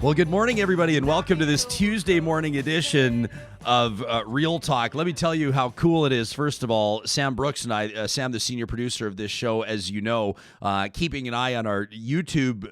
Well, good morning, everybody, and welcome to this Tuesday morning edition of Real Talk. Let me tell you how cool it is. First of all, Sam Brooks and I, Sam, the senior producer of this show, as you know, keeping an eye on our YouTube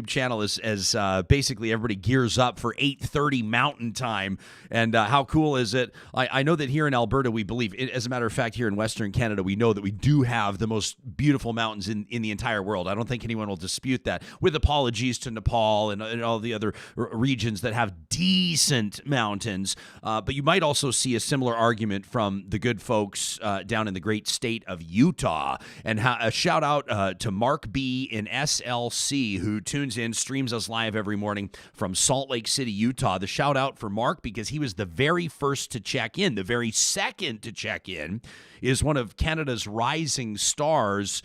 channel as basically everybody gears up for 8:30 Mountain Time. And how cool is it? I know that here in Alberta, we believe, as a matter of fact, here in Western Canada, we know that we do have the most beautiful mountains in the entire world. I don't think anyone will dispute that, with apologies to Nepal and all the other regions that have decent mountains. But you might also see a similar argument from the good folks down in the great state of Utah. And a shout out to Mark B. in SLC, who tunes in, streams us live every morning from Salt Lake City, Utah. The shout out for Mark, because he was the very first to check in. The very second to check in is one of Canada's rising stars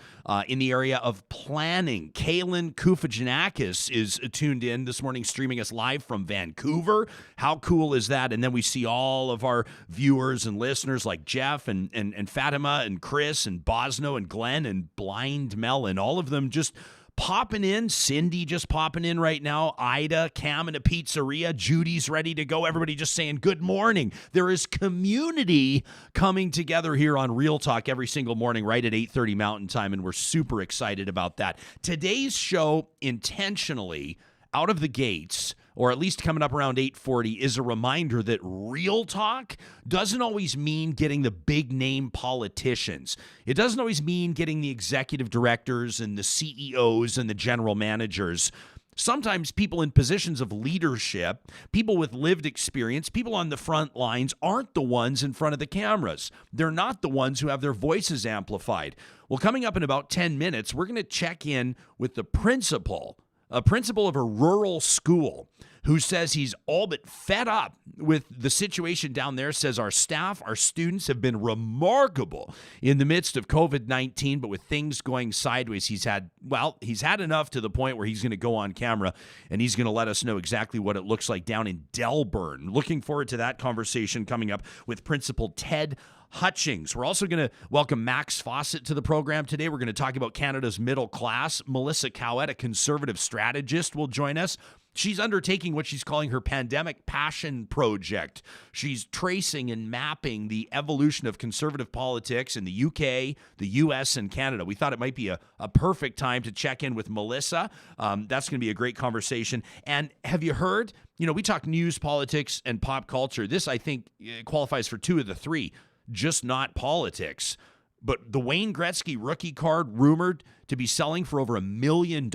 in the area of planning. Kaylin Kufajanakis is tuned in this morning, streaming us live from Vancouver. How cool is that? And then we see all of our viewers and listeners like Jeff and Fatima and Chris and Bosno and Glenn and Blind Mel, and all of them just popping in. Cindy just popping in right now. Ida, Cam in a pizzeria. Judy's ready to go. Everybody just saying good morning. There is community coming together here on Real Talk every single morning right at 8:30 Mountain Time, and we're super excited about that. Today's show, intentionally out of the gates, or at least coming up around 8:40, is a reminder that real talk doesn't always mean getting the big-name politicians. It doesn't always mean getting the executive directors and the CEOs and the general managers. Sometimes people in positions of leadership, people with lived experience, people on the front lines aren't the ones in front of the cameras. They're not the ones who have their voices amplified. Well, coming up in about 10 minutes, we're going to check in with the principal of a rural school, who says he's all but fed up with the situation down there, says our staff, our students have been remarkable in the midst of COVID-19, but with things going sideways, he's had enough to the point where he's going to go on camera and he's going to let us know exactly what it looks like down in Delburn. Looking forward to that conversation coming up with Principal Ted Hutchings. We're also going to welcome Max Fawcett to the program today. We're going to talk about Canada's middle class. Melissa Caouette, a conservative strategist, will join us. She's undertaking what she's calling her pandemic passion project. She's tracing and mapping the evolution of conservative politics in the UK, the US, and Canada. We thought it might be a perfect time to check in with Melissa. That's going to be a great conversation. And have you heard? You know, we talk news, politics, and pop culture. This, I think, qualifies for 2 of the 3, just not politics. But the Wayne Gretzky rookie card rumored to be selling for over $1 million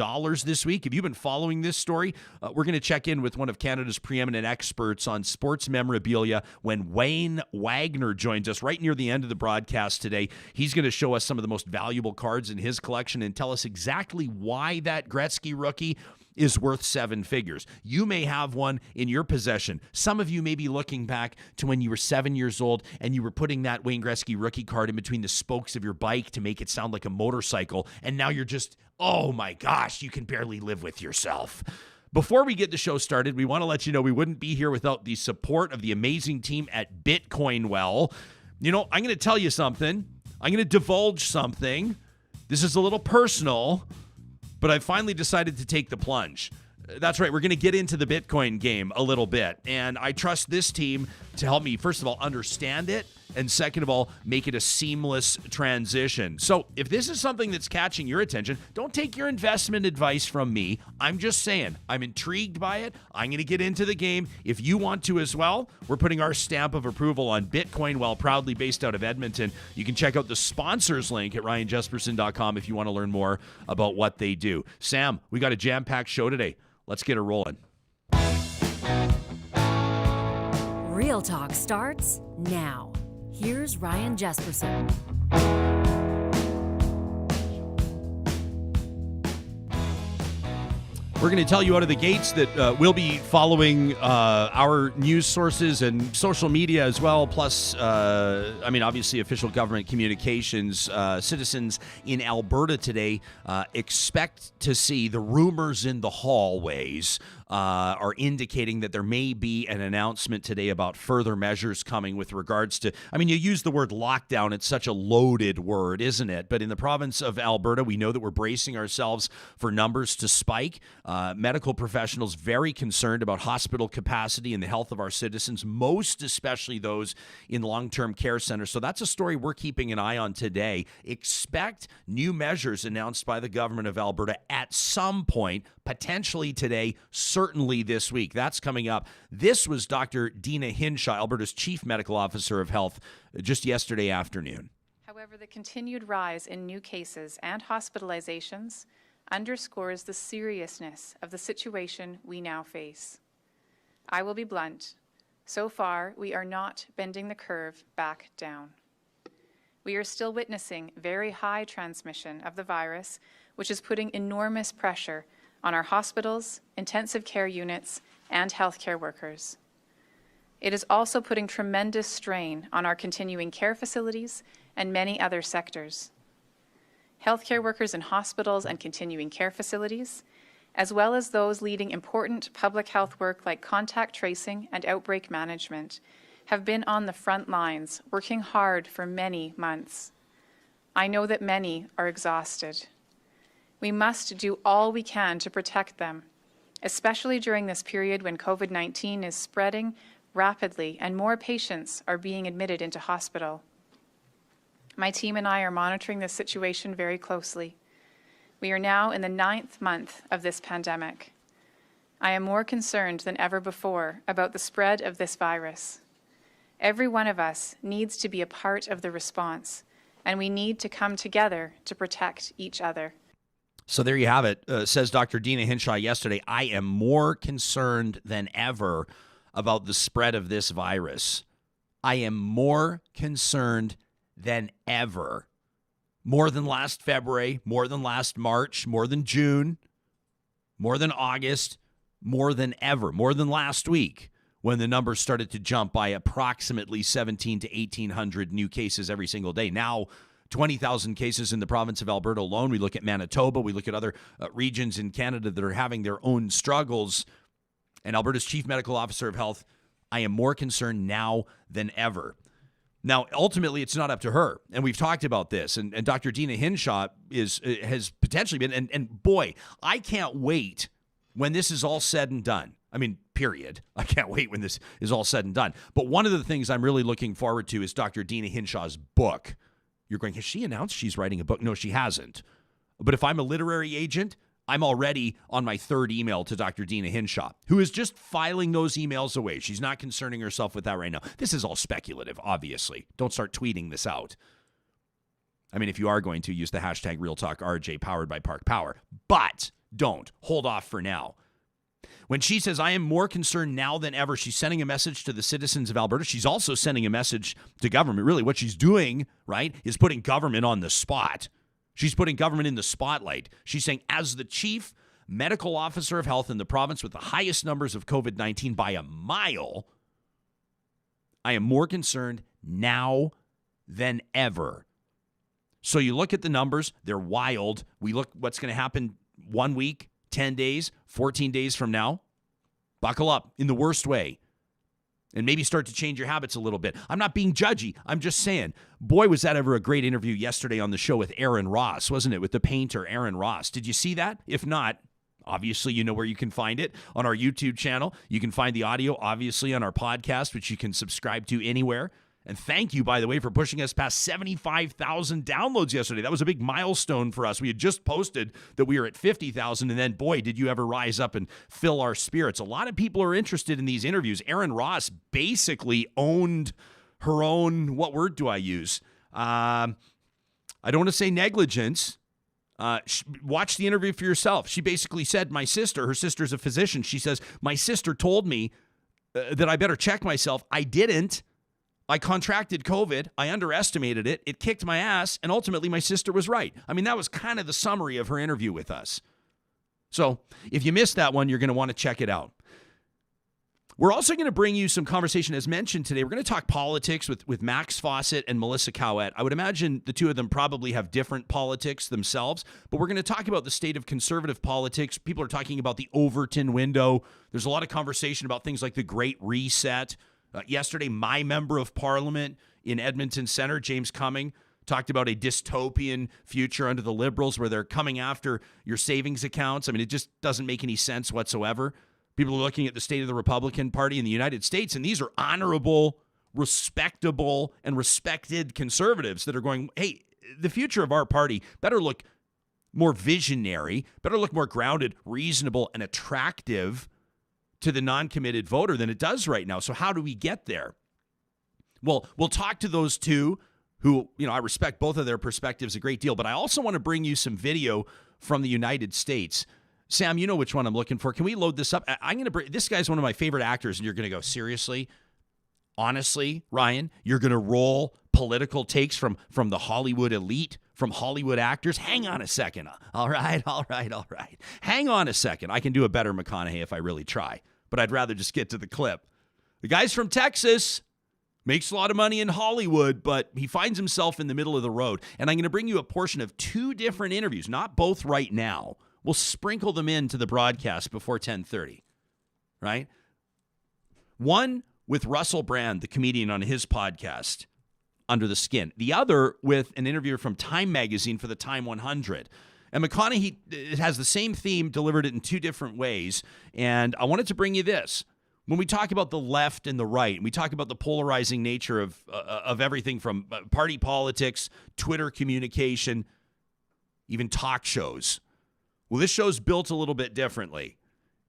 this week. If you've been following this story, we're going to check in with one of Canada's preeminent experts on sports memorabilia when Wayne Wagner joins us right near the end of the broadcast today. He's going to show us some of the most valuable cards in his collection and tell us exactly why that Gretzky rookie is worth 7 figures. You may have one in your possession. Some of you may be looking back to when you were 7 years old and you were putting that Wayne Gretzky rookie card in between the spokes of your bike to make it sound like a motorcycle, and now you're just, oh my gosh, you can barely live with yourself. Before we get the show started, we want to let you know we wouldn't be here without the support of the amazing team at Bitcoin Well. You know, I'm going to tell you something. I'm going to divulge something. This is a little personal, but I finally decided to take the plunge. That's right. We're going to get into the Bitcoin game a little bit. And I trust this team to help me, first of all, understand it. And second of all, make it a seamless transition. So if this is something that's catching your attention, don't take your investment advice from me. I'm just saying, I'm intrigued by it. I'm going to get into the game. If you want to as well, we're putting our stamp of approval on Bitcoin Well, proudly based out of Edmonton. You can check out the sponsors link at ryanjesperson.com if you want to learn more about what they do. Sam, we got a jam-packed show today. Let's get it rolling. Real Talk starts now. Here's Ryan Jesperson. We're going to tell you out of the gates that we'll be following our news sources and social media as well, plus, obviously official government communications. Citizens in Alberta today expect to see the rumors in the hallways are indicating that there may be an announcement today about further measures coming with regards to, I mean, you use the word lockdown. It's such a loaded word, isn't it? But in the province of Alberta, we know that we're bracing ourselves for numbers to spike. Medical professionals very concerned about hospital capacity and the health of our citizens, most especially those in long-term care centers. So that's a story we're keeping an eye on today. Expect new measures announced by the government of Alberta at some point, potentially today, certainly this week. That's coming up. This was Dr. Dina Hinshaw, Alberta's Chief Medical Officer of Health, just yesterday afternoon. However, the continued rise in new cases and hospitalizations underscores the seriousness of the situation we now face. I will be blunt. So far, we are not bending the curve back down. We are still witnessing very high transmission of the virus, which is putting enormous pressure on our hospitals, intensive care units, and healthcare workers. It is also putting tremendous strain on our continuing care facilities and many other sectors. Healthcare workers in hospitals and continuing care facilities, as well as those leading important public health work like contact tracing and outbreak management, have been on the front lines, working hard for many months. I know that many are exhausted. We must do all we can to protect them, especially during this period when COVID-19 is spreading rapidly and more patients are being admitted into hospital. My team and I are monitoring this situation very closely. We are now in the 9th month of this pandemic. I am more concerned than ever before about the spread of this virus. Every one of us needs to be a part of the response, and we need to come together to protect each other. So there you have it, says Dr. Dina Hinshaw yesterday. I am more concerned than ever about the spread of this virus. I am more concerned than ever. More than last February, more than last March, more than June, more than August, more than ever, more than last week when the numbers started to jump by approximately 1,700 to 1,800 new cases every single day. Now, 20,000 cases in the province of Alberta alone. We look at Manitoba. We look at other regions in Canada that are having their own struggles. And Alberta's Chief Medical Officer of Health, I am more concerned now than ever. Now, ultimately, it's not up to her. And we've talked about this. And Dr. Dina Hinshaw has potentially been, and boy, I can't wait when this is all said and done. I mean, period. I can't wait when this is all said and done. But one of the things I'm really looking forward to is Dr. Dina Hinshaw's book. You're going, has she announced she's writing a book? No, she hasn't. But if I'm a literary agent, I'm already on my 3rd email to Dr. Dina Hinshaw, who is just filing those emails away. She's not concerning herself with that right now. This is all speculative, obviously. Don't start tweeting this out. I mean, if you are going to, use the hashtag RealTalkRJ powered by Park Power. But don't. Hold off for now. When she says, I am more concerned now than ever, she's sending a message to the citizens of Alberta. She's also sending a message to government. Really, what she's doing, right, is putting government on the spot. She's putting government in the spotlight. She's saying, as the Chief Medical Officer of Health in the province with the highest numbers of COVID-19 by a mile, I am more concerned now than ever. So you look at the numbers, they're wild. We look what's going to happen 1 week, 10 days, 14 days from now. Buckle up in the worst way. And maybe start to change your habits a little bit. I'm not being judgy. I'm just saying, boy, was that ever a great interview yesterday on the show with Aaron Ross, wasn't it? With the painter, Aaron Ross. Did you see that? If not, obviously, you know where you can find it on our YouTube channel. You can find the audio, obviously, on our podcast, which you can subscribe to anywhere. And thank you, by the way, for pushing us past 75,000 downloads yesterday. That was a big milestone for us. We had just posted that we were at 50,000, and then, boy, did you ever rise up and fill our spirits. A lot of people are interested in these interviews. Erin Ross basically owned her own, what word do I use? I don't want to say negligence. Watch the interview for yourself. She basically said, her sister's a physician. She says, my sister told me that I better check myself. I didn't. I contracted COVID. I underestimated it. It kicked my ass. And ultimately, my sister was right. I mean, that was kind of the summary of her interview with us. So if you missed that one, you're going to want to check it out. We're also going to bring you some conversation, as mentioned today. We're going to talk politics with Max Fawcett and Melissa Caouette. I would imagine the two of them probably have different politics themselves, but we're going to talk about the state of conservative politics. People are talking about the Overton window. There's a lot of conversation about things like the Great Reset. Yesterday, my member of parliament in Edmonton Centre, James Cumming, talked about a dystopian future under the Liberals where they're coming after your savings accounts. I mean, it just doesn't make any sense whatsoever. People are looking at the state of the Republican Party in the United States, and these are honorable, respectable, and respected conservatives that are going, hey, the future of our party better look more visionary, better look more grounded, reasonable, and attractive to the non-committed voter than it does right now. So how do we get there? Well, we'll talk to those two who, I respect both of their perspectives a great deal, but I also want to bring you some video from the United States. Sam, you know which one I'm looking for. Can we load this up? I'm going to bring, this guy's one of my favorite actors, and you're going to go, seriously? Honestly, Ryan, you're going to roll political takes from the Hollywood elite, from Hollywood actors? Hang on a second. All right. Hang on a second. I can do a better McConaughey if I really try, but I'd rather just get to the clip. The guy's from Texas, makes a lot of money in Hollywood, but he finds himself in the middle of the road. And I'm going to bring you a portion of two different interviews, not both right now. We'll sprinkle them into the broadcast before 10:30, right? One with Russell Brand, the comedian, on his podcast, Under the Skin. The other with an interviewer from Time Magazine for the Time 100. And McConaughey, it has the same theme, delivered it in two different ways. And I wanted to bring you this. When we talk about the left and the right, and we talk about the polarizing nature of everything from party politics, Twitter communication, even talk shows. Well, this show's built a little bit differently.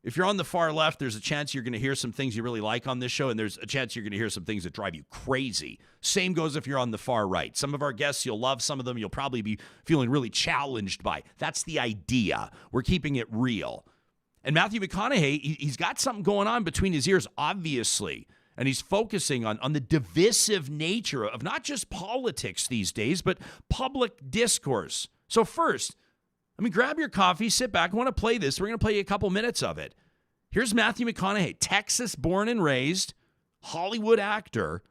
If you're on the far left, there's a chance you're going to hear some things you really like on this show, and there's a chance you're going to hear some things that drive you crazy. Same goes if you're on the far right. Some of our guests, you'll love. Some of them, you'll probably be feeling really challenged by. That's the idea. We're keeping it real. And Matthew McConaughey, he's got something going on between his ears, obviously, and he's focusing on the divisive nature of not just politics these days, but public discourse. So first, grab your coffee, sit back. I want to play this. We're going to play you a couple minutes of it. Here's Matthew McConaughey, Texas born and raised, Hollywood actor,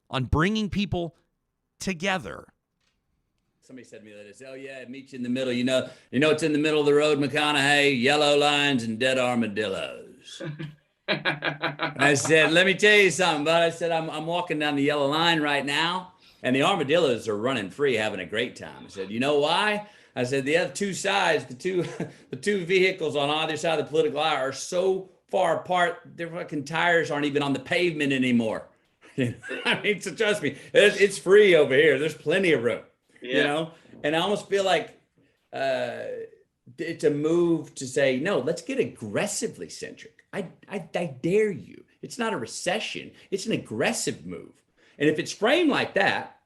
on bringing people together. Somebody said to me that I said, oh yeah, meet you in the middle. You know it's in the middle of the road, McConaughey, yellow lines and dead armadillos. I said, let me tell you something, bud. I said, I'm walking down the yellow line right now, and the armadillos are running free, having a great time. I said, you know why? I said, the other two sides, the two vehicles on either side of the political aisle are so far apart, their fucking tires aren't even on the pavement anymore. So trust me, it's free over here. There's plenty of room, And I almost feel like it's a move to say, no, let's get aggressively centric. I dare you. It's not a recession. It's an aggressive move. And if it's framed like that,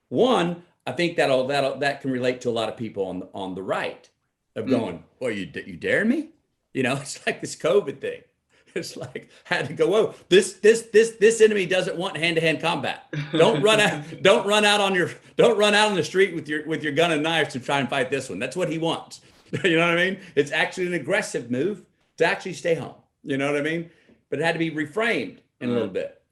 one, I think that can relate to a lot of people on the right of going, well, you dare me? It's like this COVID thing. It's like, had to go, whoa, this enemy doesn't want hand-to-hand combat. Don't run out on the street with your gun and knives to try and fight this one. That's what he wants. You know what I mean? It's actually an aggressive move to actually stay home. You know what I mean? But it had to be reframed in a little bit.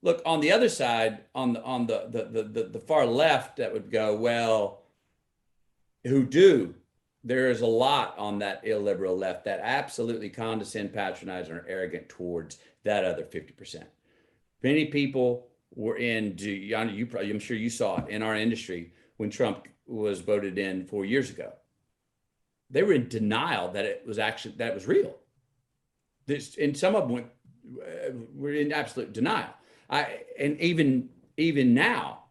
Look, on the other side, on the far left, that would go, well, who do? There is a lot on that illiberal left that absolutely condescend, patronize, and are arrogant towards that other 50%. Many people were I'm sure you saw it in our industry when Trump was voted in 4 years ago. They were in denial that it was real. And some of them were in absolute denial. And even now,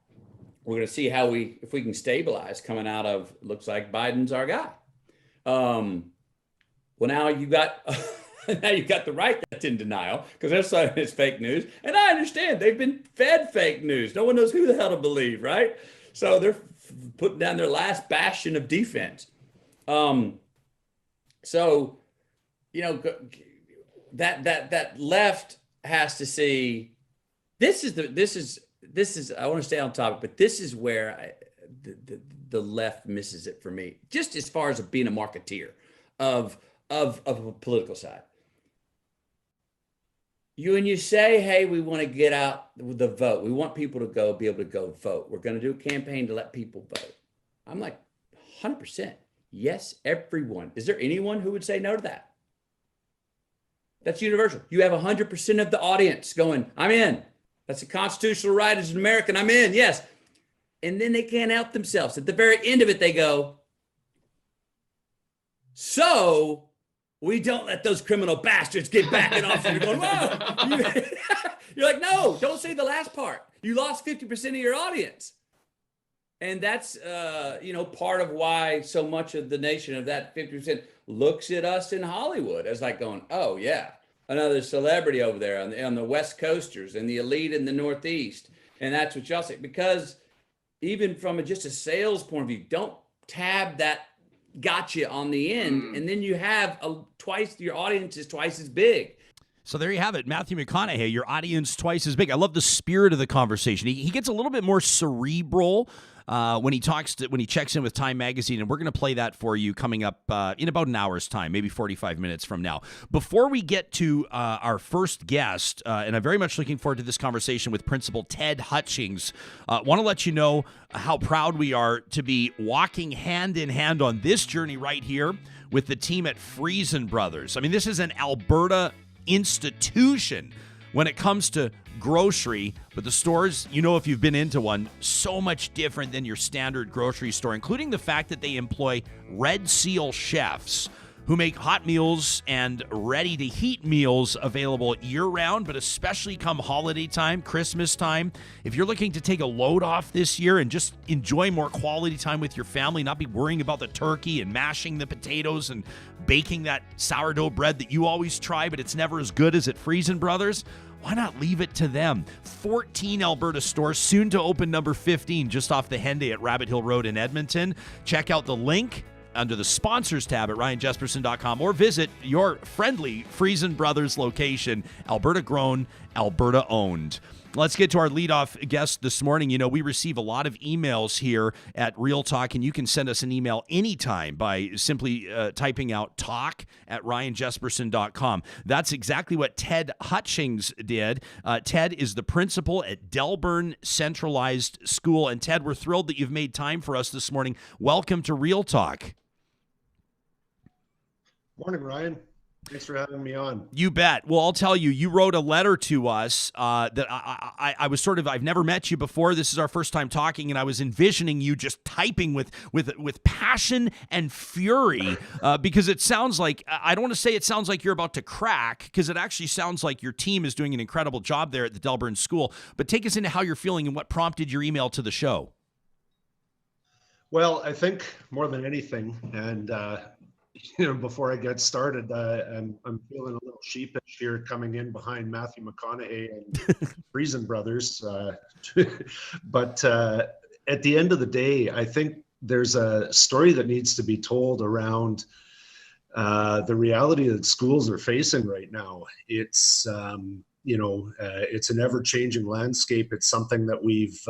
we're going to see if we can stabilize coming out of, looks like Biden's our guy. Well, now you've got the right that's in denial because they're saying it's fake news. And I understand they've been fed fake news. No one knows who the hell to believe, right? So they're putting down their last bastion of defense. So, that left has to see, this is, I want to stay on topic, but this is where the left misses it for me, just as far as being a marketeer of a political side. you say, hey, we want to get out the vote. We want people to be able to go vote. We're going to do a campaign to let people vote. I'm like, 100%. Yes, everyone. Is there anyone who would say no to that? That's universal. You have 100% of the audience going, I'm in. That's a constitutional right as an American. I'm in, yes. And then they can't help themselves. At the very end of it, they go, so we don't let those criminal bastards get back in office. You're going, whoa. You're like, no, don't say the last part. You lost 50% of your audience. And that's, part of why so much of the nation of that 50% looks at us in Hollywood as like going, oh, yeah, another celebrity over there on the West Coasters and the elite in the Northeast. And that's what y'all say. Because even from just a sales point of view, don't tab that gotcha on the end. And then you have your audience is twice as big. So there you have it, Matthew McConaughey, your audience twice as big. I love the spirit of the conversation. He gets a little bit more cerebral when he checks in with Time Magazine, and we're going to play that for you coming up in about an hour's time, maybe 45 minutes from now. Before we get to our first guest, and I'm very much looking forward to this conversation with Principal Ted Hutchings, want to let you know how proud we are to be walking hand in hand on this journey right here with the team at Friesen Brothers. I mean, this is an Alberta institution when it comes to grocery, but the stores, if you've been into one, so much different than your standard grocery store, including the fact that they employ Red Seal chefs who make hot meals and ready-to-heat meals available year-round, but especially come holiday time, Christmas time. If you're looking to take a load off this year and just enjoy more quality time with your family, not be worrying about the turkey and mashing the potatoes and baking that sourdough bread that you always try, but it's never as good as at Friesen Brothers, why not leave it to them? 14 Alberta stores, soon to open number 15 just off the Henday at Rabbit Hill Road in Edmonton. Check out the link under the sponsors tab at ryanjesperson.com or visit your friendly Friesen Brothers location, Alberta grown, Alberta owned. Let's get to our leadoff guest this morning. We receive a lot of emails here at Real Talk, and you can send us an email anytime by simply typing out talk@ryanjesperson.com. That's exactly what Ted Hutchings did. Ted is the principal at Delburn Centralized School. And Ted, we're thrilled that you've made time for us this morning. Welcome to Real Talk. Morning, Ryan. Thanks for having me on. You bet. Well, I'll tell you, you wrote a letter to us that I was I've never met you before. This is our first time talking, and I was envisioning you just typing with passion and fury because it sounds like, I don't want to say it sounds like you're about to crack, because it actually sounds like your team is doing an incredible job there at the Delburn School. But take us into how you're feeling and what prompted your email to the show. Well, I think more than anything, and before I get started, I'm feeling a little sheepish here coming in behind Matthew McConaughey and Friesen Brothers. But at the end of the day, I think there's a story that needs to be told around the reality that schools are facing right now. It's, it's an ever-changing landscape. It's something that we've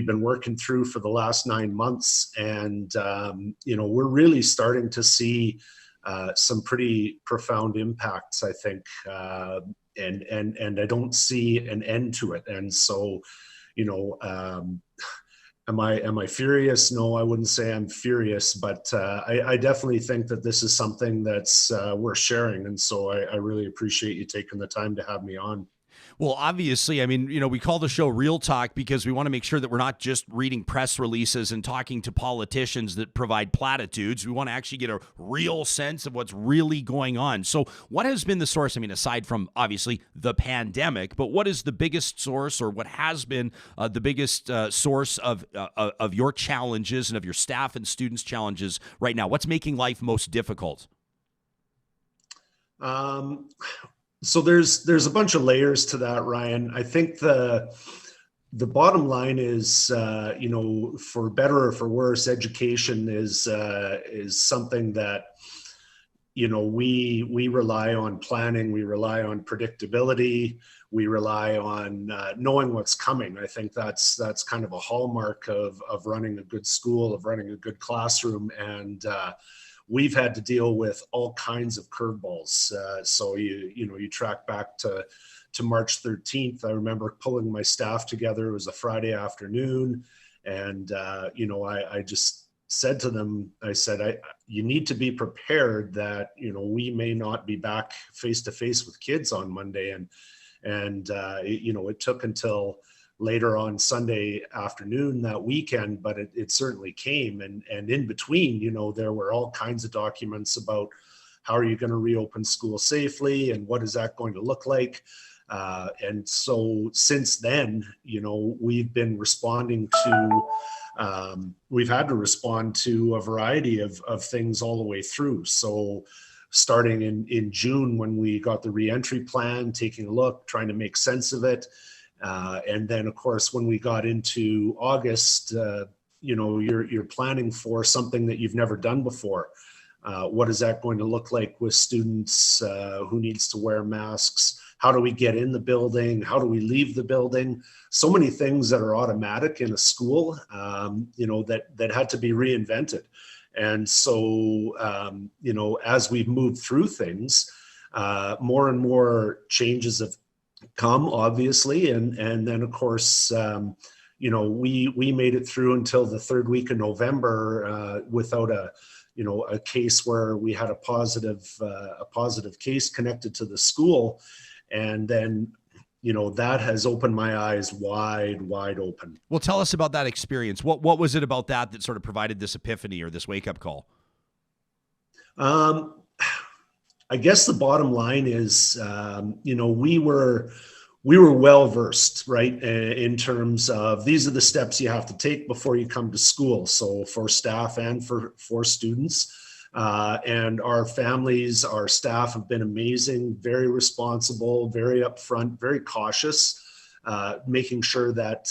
been working through for the last 9 months, and we're really starting to see some pretty profound impacts, I think, and I don't see an end to it. And so, am I furious? No, I wouldn't say I'm furious, but I definitely think that this is something that's worth sharing, and so I really appreciate you taking the time to have me on. Well, obviously, I mean, we call the show Real Talk because we want to make sure that we're not just reading press releases and talking to politicians that provide platitudes. We want to actually get a real sense of what's really going on. So what has been the source? I mean, aside from obviously the pandemic, but what is the biggest source, or what has been the biggest source of your challenges and of your staff and students' challenges right now? What's making life most difficult? So there's a bunch of layers to that, Ryan. I think the bottom line is, for better or for worse, education is something that, we rely on planning, we rely on predictability, we rely on knowing what's coming. I think that's kind of a hallmark of running a good school, of running a good classroom. And we've had to deal with all kinds of curveballs. So you track back to March 13th. I remember pulling my staff together. It was a Friday afternoon. And, I just said to them, I said, you need to be prepared that, we may not be back face to face with kids on Monday. And it took until later on Sunday afternoon that weekend, but it certainly came. And in between, there were all kinds of documents about how are you going to reopen school safely and what is that going to look like. And so since then, we've been responding to, we've had to respond to a variety of things all the way through. So starting in June, when we got the reentry plan, taking a look, trying to make sense of it. And then, of course, when we got into August, you're planning for something that you've never done before. What is that going to look like with students? Who needs to wear masks? How do we get in the building? How do we leave the building? So many things that are automatic in a school, that had to be reinvented. And so, as we've moved through things, more and more changes have come, obviously. And then, of course, we made it through until the third week of November without a case where we had a positive case connected to the school. And then, that has opened my eyes wide open. Well, tell us about that experience. What was it about that sort of provided this epiphany or this wake-up call? I guess the bottom line is, we were well versed, right, in terms of these are the steps you have to take before you come to school. So for staff and for students. And our families, our staff have been amazing, very responsible, very upfront, very cautious, making sure that,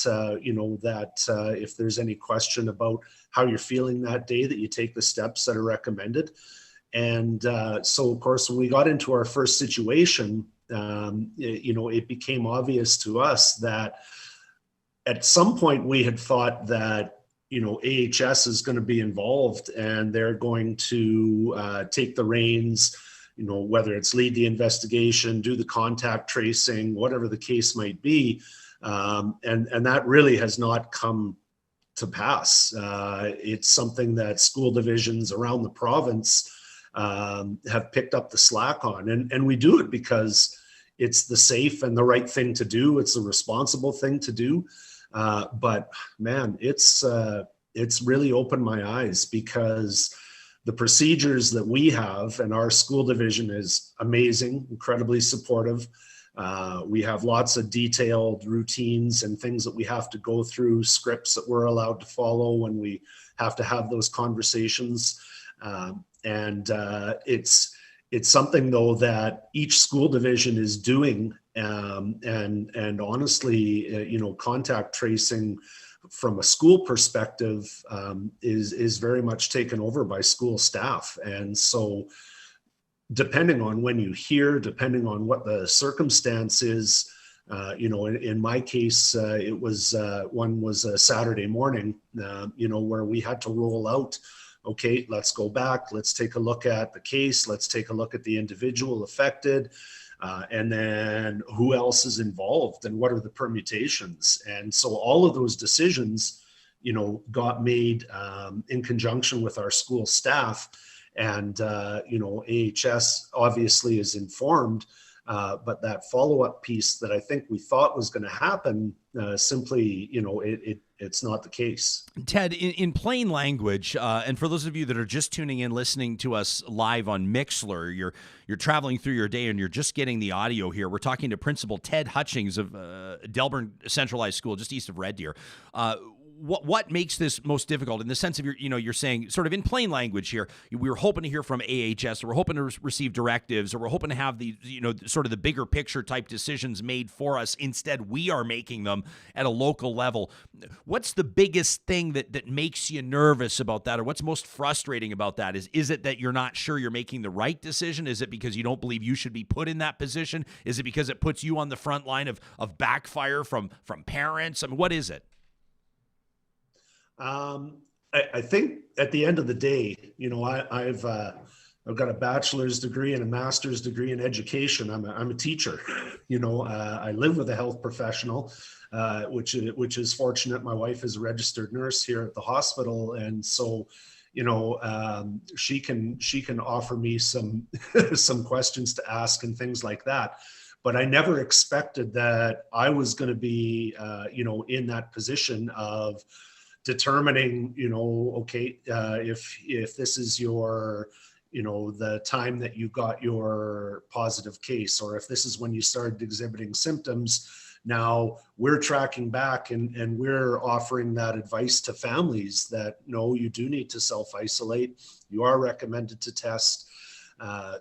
if there's any question about how you're feeling that day, that you take the steps that are recommended. And so, of course, when we got into our first situation, it became obvious to us that at some point we had thought that, AHS is going to be involved and they're going to take the reins, whether it's lead the investigation, do the contact tracing, whatever the case might be. And that really has not come to pass. It's something that school divisions around the province have picked up the slack on. And we do it because it's the safe and the right thing to do. It's a responsible thing to do. But man, it's really opened my eyes because the procedures that we have and our school division is amazing, incredibly supportive. We have lots of detailed routines and things that we have to go through, scripts that we're allowed to follow when we have to have those conversations. And it's something though that each school division is doing. And honestly, contact tracing from a school perspective is very much taken over by school staff. And so depending on when you hear, depending on what the circumstance is, in my case, it was one was a Saturday morning, where we had to roll out, okay, let's go back, let's take a look at the case, let's take a look at the individual affected, and then who else is involved and what are the permutations. And so all of those decisions, got made in conjunction with our school staff. And, AHS obviously is informed, but that follow-up piece that I think we thought was going to happen, simply, it's not the case. Ted, in plain language, and for those of you that are just tuning in, listening to us live on Mixlr, you're traveling through your day and you're just getting the audio here. We're talking to Principal Ted Hutchings of Delburn Centralized School, just east of Red Deer. What makes this most difficult in the sense of you're saying sort of in plain language here, we were hoping to hear from AHS, or we're hoping to receive directives, or we're hoping to have the, sort of the bigger picture type decisions made for us. Instead, we are making them at a local level. What's the biggest thing that makes you nervous about that, or what's most frustrating about that? Is it that you're not sure you're making the right decision? Is it because you don't believe you should be put in that position? Is it because it puts you on the front line of backfire from parents? I mean, what is it? I think at the end of the day, I've got a bachelor's degree and a master's degree in education. I'm a teacher. I live with a health professional, which is fortunate. My wife is a registered nurse here at the hospital, and so she can offer me some some questions to ask and things like that. But I never expected that I was going to be in that position of determining, okay, if this is your, the time that you got your positive case, or if this is when you started exhibiting symptoms. Now we're tracking back and we're offering that advice to families that, no, you do need to self-isolate. You are recommended to test.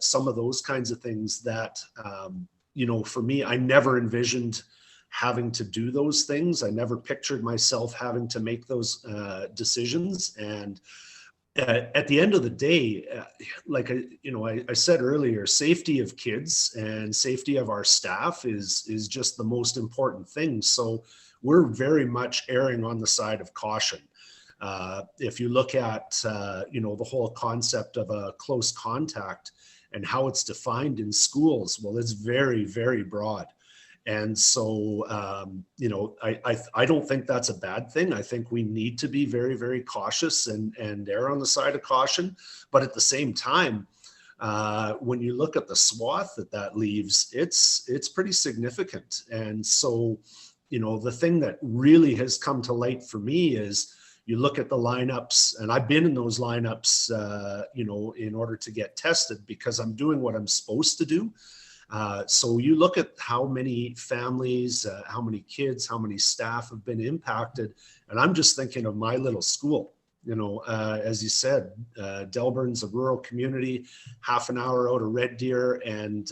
Some of those kinds of things that, for me, I never envisioned having to do those things. I never pictured myself having to make those decisions. And at the end of the day, like I said earlier, safety of kids and safety of our staff is just the most important thing. So we're very much erring on the side of caution. If you look at the whole concept of a close contact and how it's defined in schools, well, it's very, very broad. And so, I don't think that's a bad thing. I think we need to be very, very cautious and err on the side of caution. But at the same time, when you look at the swath that leaves, it's pretty significant. And so, the thing that really has come to light for me is you look at the lineups, and I've been in those lineups, in order to get tested because I'm doing what I'm supposed to do. So you look at how many families, how many kids, how many staff have been impacted. And I'm just thinking of my little school, as you said, Delburn's a rural community, half an hour out of Red Deer. And,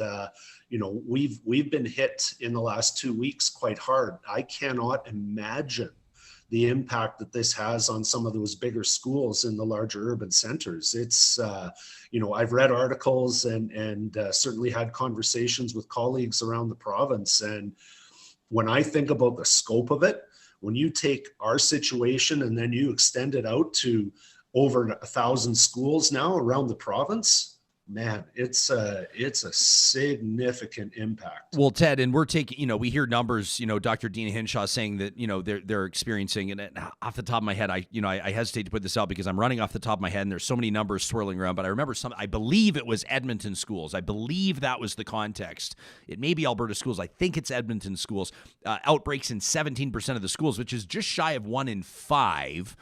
we've been hit in the last 2 weeks quite hard. I cannot imagine the impact that this has on some of those bigger schools in the larger urban centers. It's, I've read articles and certainly had conversations with colleagues around the province. And when I think about the scope of it, when you take our situation and then you extend it out to over 1,000 schools now around the province, man, it's a significant impact. Well, Ted, and we're taking, we hear numbers, Dr. Dina Hinshaw saying that, they're experiencing, and off the top of my head, I hesitate to put this out because I'm running off the top of my head and there's so many numbers swirling around, but I remember I believe it was Edmonton schools. I believe that was the context. It may be Alberta schools. I think it's Edmonton schools. Outbreaks in 17% of the schools, which is just shy of 1 in 5.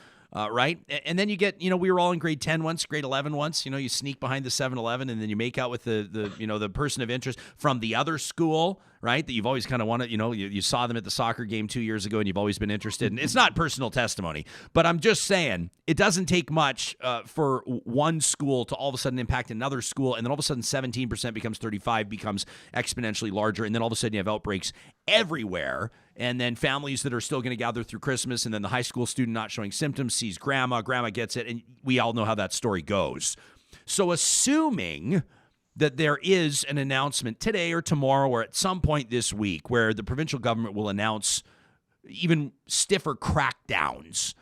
Right? And then you get, we were all in grade 10 once, grade 11 once, you sneak behind the 7-Eleven and then you make out with the person of interest from the other school, right? That you've always kind of wanted, you saw them at the soccer game 2 years ago and you've always been interested. And it's not personal testimony, but I'm just saying it doesn't take much for one school to all of a sudden impact another school. And then all of a sudden 17% becomes 35, becomes exponentially larger. And then all of a sudden you have outbreaks everywhere. And then families that are still going to gather through Christmas, and then the high school student not showing symptoms sees grandma gets it, and we all know how that story goes. So assuming that there is an announcement today or tomorrow or at some point this week where the provincial government will announce even stiffer crackdowns,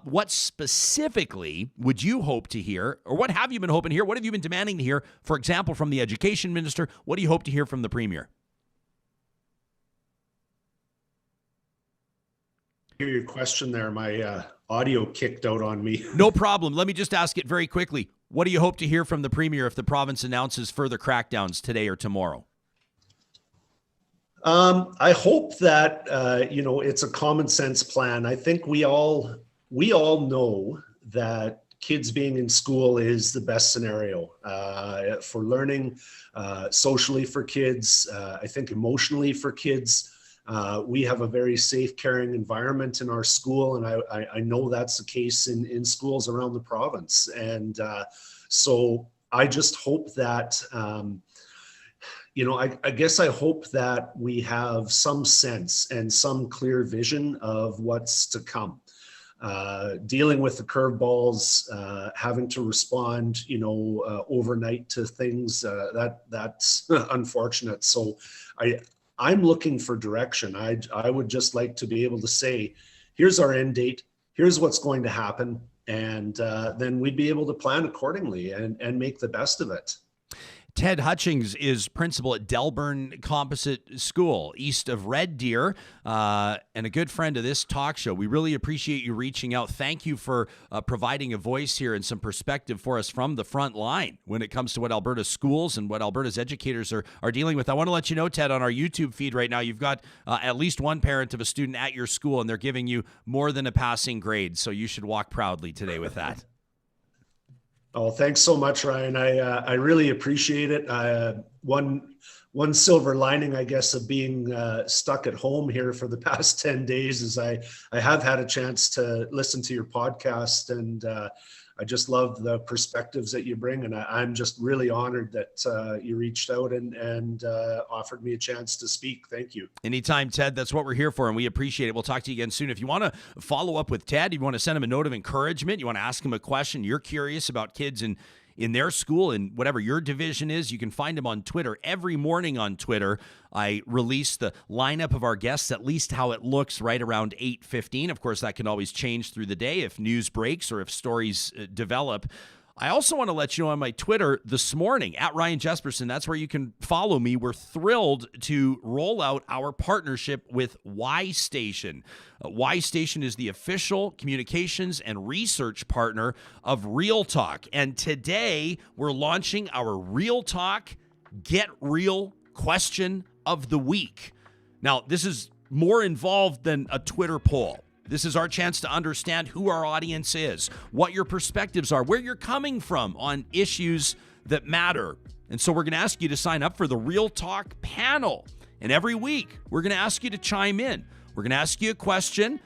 what specifically would you hope to hear, or what have you been hoping to hear? What have you been demanding to hear, for example, from the education minister? What do you hope to hear from the premier? Hear your question there. My audio kicked out on me. No problem. Let me just ask it very quickly. What do you hope to hear from the premier if the province announces further crackdowns today or tomorrow? I hope that it's a common sense plan. I think we all know that kids being in school is the best scenario for learning, socially for kids. I think emotionally for kids. We have a very safe, caring environment in our school, and I know that's the case in schools around the province. And so I just hope that, I guess I hope that we have some sense and some clear vision of what's to come. Dealing with the curveballs, having to respond, overnight to things, that's unfortunate. So I'm looking for direction. I would just like to be able to say, here's our end date. Here's what's going to happen. And then we'd be able to plan accordingly and make the best of it. Ted Hutchings is principal at Delburn Composite School, east of Red Deer, and a good friend of this talk show. We really appreciate you reaching out. Thank you for providing a voice here and some perspective for us from the front line when it comes to what Alberta's schools and what Alberta's educators are dealing with. I want to let you know, Ted, on our YouTube feed right now, you've got at least one parent of a student at your school, and they're giving you more than a passing grade, so you should walk proudly today with that. Oh, thanks so much, Ryan. I really appreciate it. One silver lining, I guess, of being stuck at home here for the past 10 days is I have had a chance to listen to your podcast, and I just love the perspectives that you bring. And I'm just really honored that you reached out and offered me a chance to speak. Thank you. Anytime, Ted. That's what we're here for, and we appreciate it. We'll talk to you again soon. If you want to follow up with Ted, you want to send him a note of encouragement, you want to ask him a question, you're curious about kids in their school and whatever your division is, you can find him on Twitter. Every morning on Twitter, I release the lineup of our guests, at least how it looks right around 8:15. Of course, that can always change through the day if news breaks or if stories develop. I also want to let you know on my Twitter this morning, at Ryan Jesperson, that's where you can follow me. We're thrilled to roll out our partnership with Y Station. Y Station is the official communications and research partner of Real Talk. And today we're launching our Real Talk Get Real question of the week. Now, this is more involved than a Twitter poll. This is our chance to understand who our audience is, what your perspectives are, where you're coming from on issues that matter. And so we're going to ask you to sign up for the Real Talk panel. And every week, we're going to ask you to chime in. We're going to ask you a question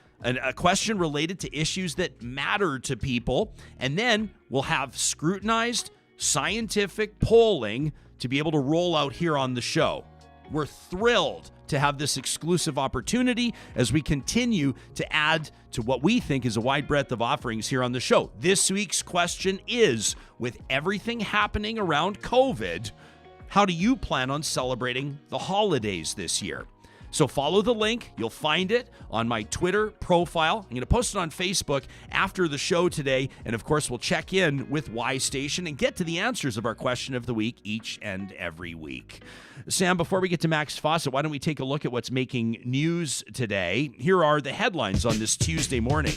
related to issues that matter to people. And then we'll have scrutinized scientific polling to be able to roll out here on the show. We're thrilled to have this exclusive opportunity as we continue to add to what we think is a wide breadth of offerings here on the show. This week's question is, with everything happening around COVID, how do you plan on celebrating the holidays this year? So follow the link. You'll find it on my Twitter profile. I'm going to post it on Facebook after the show today. And of course, we'll check in with Y Station and get to the answers of our question of the week each and every week. Sam, before we get to Max Fawcett, why don't we take a look at what's making news today? Here are the headlines on this Tuesday morning.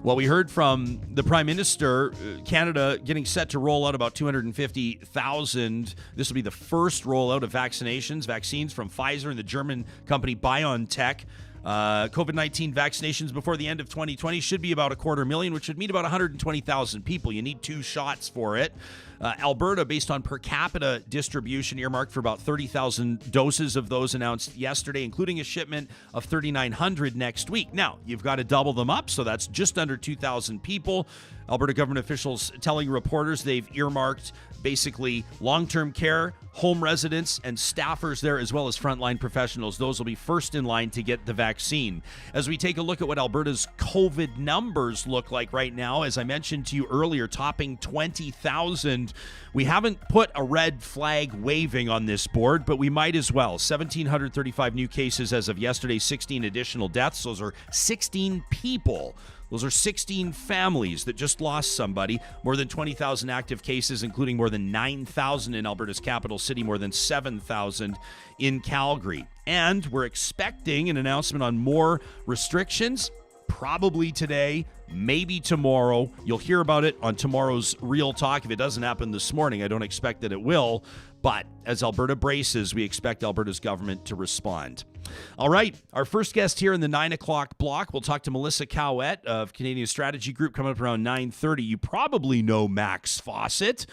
Well, we heard from the Prime Minister, Canada getting set to roll out about 250,000. This will be the first rollout of vaccines from Pfizer and the German company BioNTech. COVID-19 vaccinations before the end of 2020 should be about 250,000, which would mean about 120,000 people. You need 2 shots for it. Alberta, based on per capita distribution, earmarked for about 30,000 doses of those announced yesterday, including a shipment of 3,900 next week. Now, you've got to double them up, so that's just under 2,000 people. Alberta government officials telling reporters they've earmarked basically long-term care, home residents, and staffers there, as well as frontline professionals. Those will be first in line to get the vaccine. As we take a look at what Alberta's COVID numbers look like right now, as I mentioned to you earlier, topping 20,000. We haven't put a red flag waving on this board, but we might as well. 1,735 new cases as of yesterday, 16 additional deaths. Those are 16 people. Those are 16 families that just lost somebody. More than 20,000 active cases, including more than 9,000 in Alberta's capital city, more than 7,000 in Calgary. And we're expecting an announcement on more restrictions, probably today, maybe tomorrow. You'll hear about it on tomorrow's Real Talk. If it doesn't happen this morning, I don't expect that it will. But as Alberta braces, we expect Alberta's government to respond. All right, our first guest here in the 9 o'clock block, we'll talk to Melissa Caouette of Canadian Strategy Group coming up around 9:30. You probably know Max Fawcett.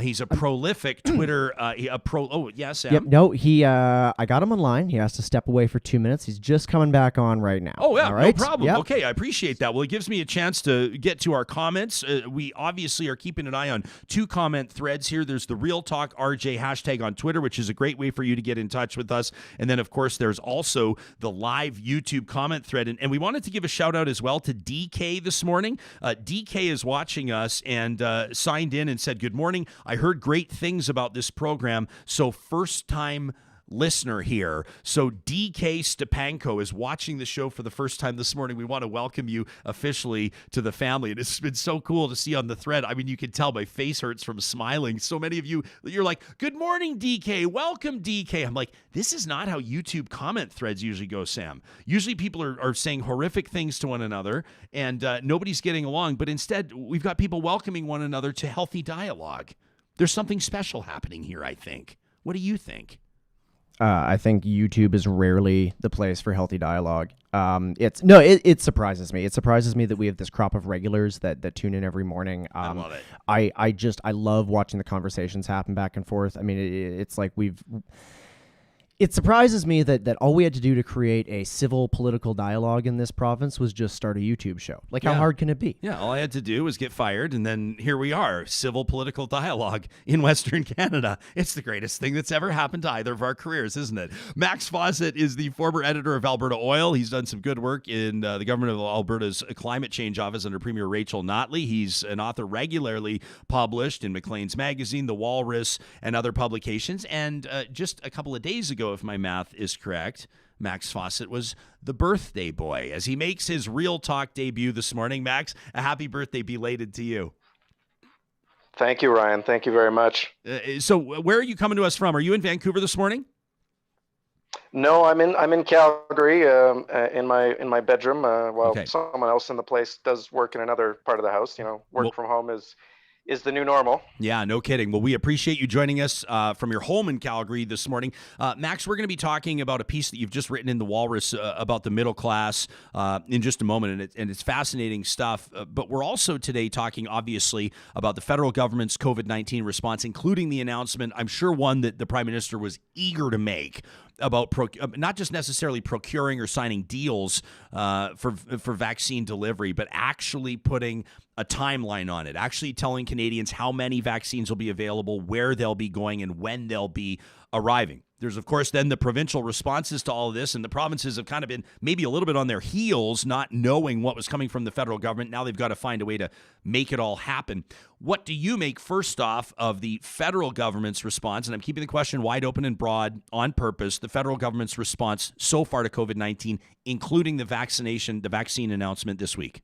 He's a prolific Twitter, yes, Sam? Yep, no, I got him online. He has to step away for 2 minutes. He's just coming back on right now. Oh, yeah, all right? No problem. Yep. Okay, I appreciate that. Well, it gives me a chance to get to our comments. We obviously are keeping an eye on 2 comment threads here. There's the Real Talk RJ hashtag on Twitter, which is a great way for you to get in touch with us. And then, of course, there's also the live YouTube comment thread. And we wanted to give a shout out as well to DK this morning. DK is watching us and signed in and said, "Good morning. I heard great things about this program. So first time listener here. So DK Stepanko is watching the show for the first time this morning. We want to welcome you officially to the family. And it's been so cool to see on the thread. I mean, you can tell my face hurts from smiling. So many of you, you're like, good morning, DK. Welcome, DK. I'm like, this is not how YouTube comment threads usually go, Sam. Usually people are saying horrific things to one another and nobody's getting along. But instead, we've got people welcoming one another to healthy dialogue. There's something special happening here, I think. What do you think? I think YouTube is rarely the place for healthy dialogue. It surprises me. It surprises me that we have this crop of regulars that tune in every morning. I love it. I love watching the conversations happen back and forth. I mean, it's like it surprises me that all we had to do to create a civil political dialogue in this province was just start a YouTube show. Like, how hard can it be? Yeah, all I had to do was get fired, and then here we are, civil political dialogue in Western Canada. It's the greatest thing that's ever happened to either of our careers, isn't it? Max Fawcett is the former editor of Alberta Oil. He's done some good work in the government of Alberta's climate change office under Premier Rachel Notley. He's an author regularly published in Maclean's Magazine, The Walrus, and other publications. And just a couple of days ago, if my math is correct, Max Fawcett was the birthday boy as he makes his Real Talk debut this morning. Max, a happy birthday belated to you. Thank you, Ryan. Thank you very much. So where are you coming to us from? Are you in Vancouver this morning? No, I'm in Calgary, in my bedroom, while someone else in the place does work in another part of the house. You know, work from home is the new normal. Yeah, no kidding. Well, we appreciate you joining us from your home in Calgary this morning. Max, we're going to be talking about a piece that you've just written in The Walrus about the middle class in just a moment, and it's fascinating stuff. But we're also today talking, obviously, about the federal government's COVID-19 response, including the announcement, I'm sure one that the Prime Minister was eager to make, about not just necessarily procuring or signing deals for vaccine delivery, but actually putting a timeline on it, actually telling Canadians how many vaccines will be available, where they'll be going, and when they'll be arriving. There's, of course, then the provincial responses to all of this, and the provinces have kind of been maybe a little bit on their heels, not knowing what was coming from the federal government. Now they've got to find a way to make it all happen. What do you make, first off, of the federal government's response? And I'm keeping the question wide open and broad on purpose. The federal government's response so far to COVID-19, including the vaccine announcement this week.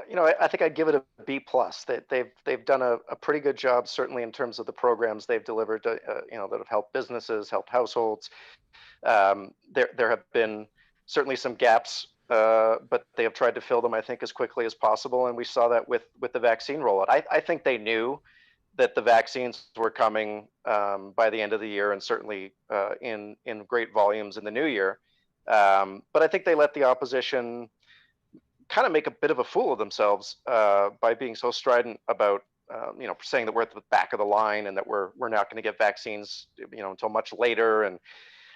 You know, I think I'd give it a B+. That they've done a pretty good job, certainly in terms of the programs they've delivered. That have helped businesses, helped households. There have been certainly some gaps, but they have tried to fill them, I think, as quickly as possible. And we saw that with the vaccine rollout. I think they knew that the vaccines were coming by the end of the year, and certainly in great volumes in the new year. But I think they let the opposition kind of make a bit of a fool of themselves by being so strident about saying that we're at the back of the line and that we're not going to get vaccines until much later. And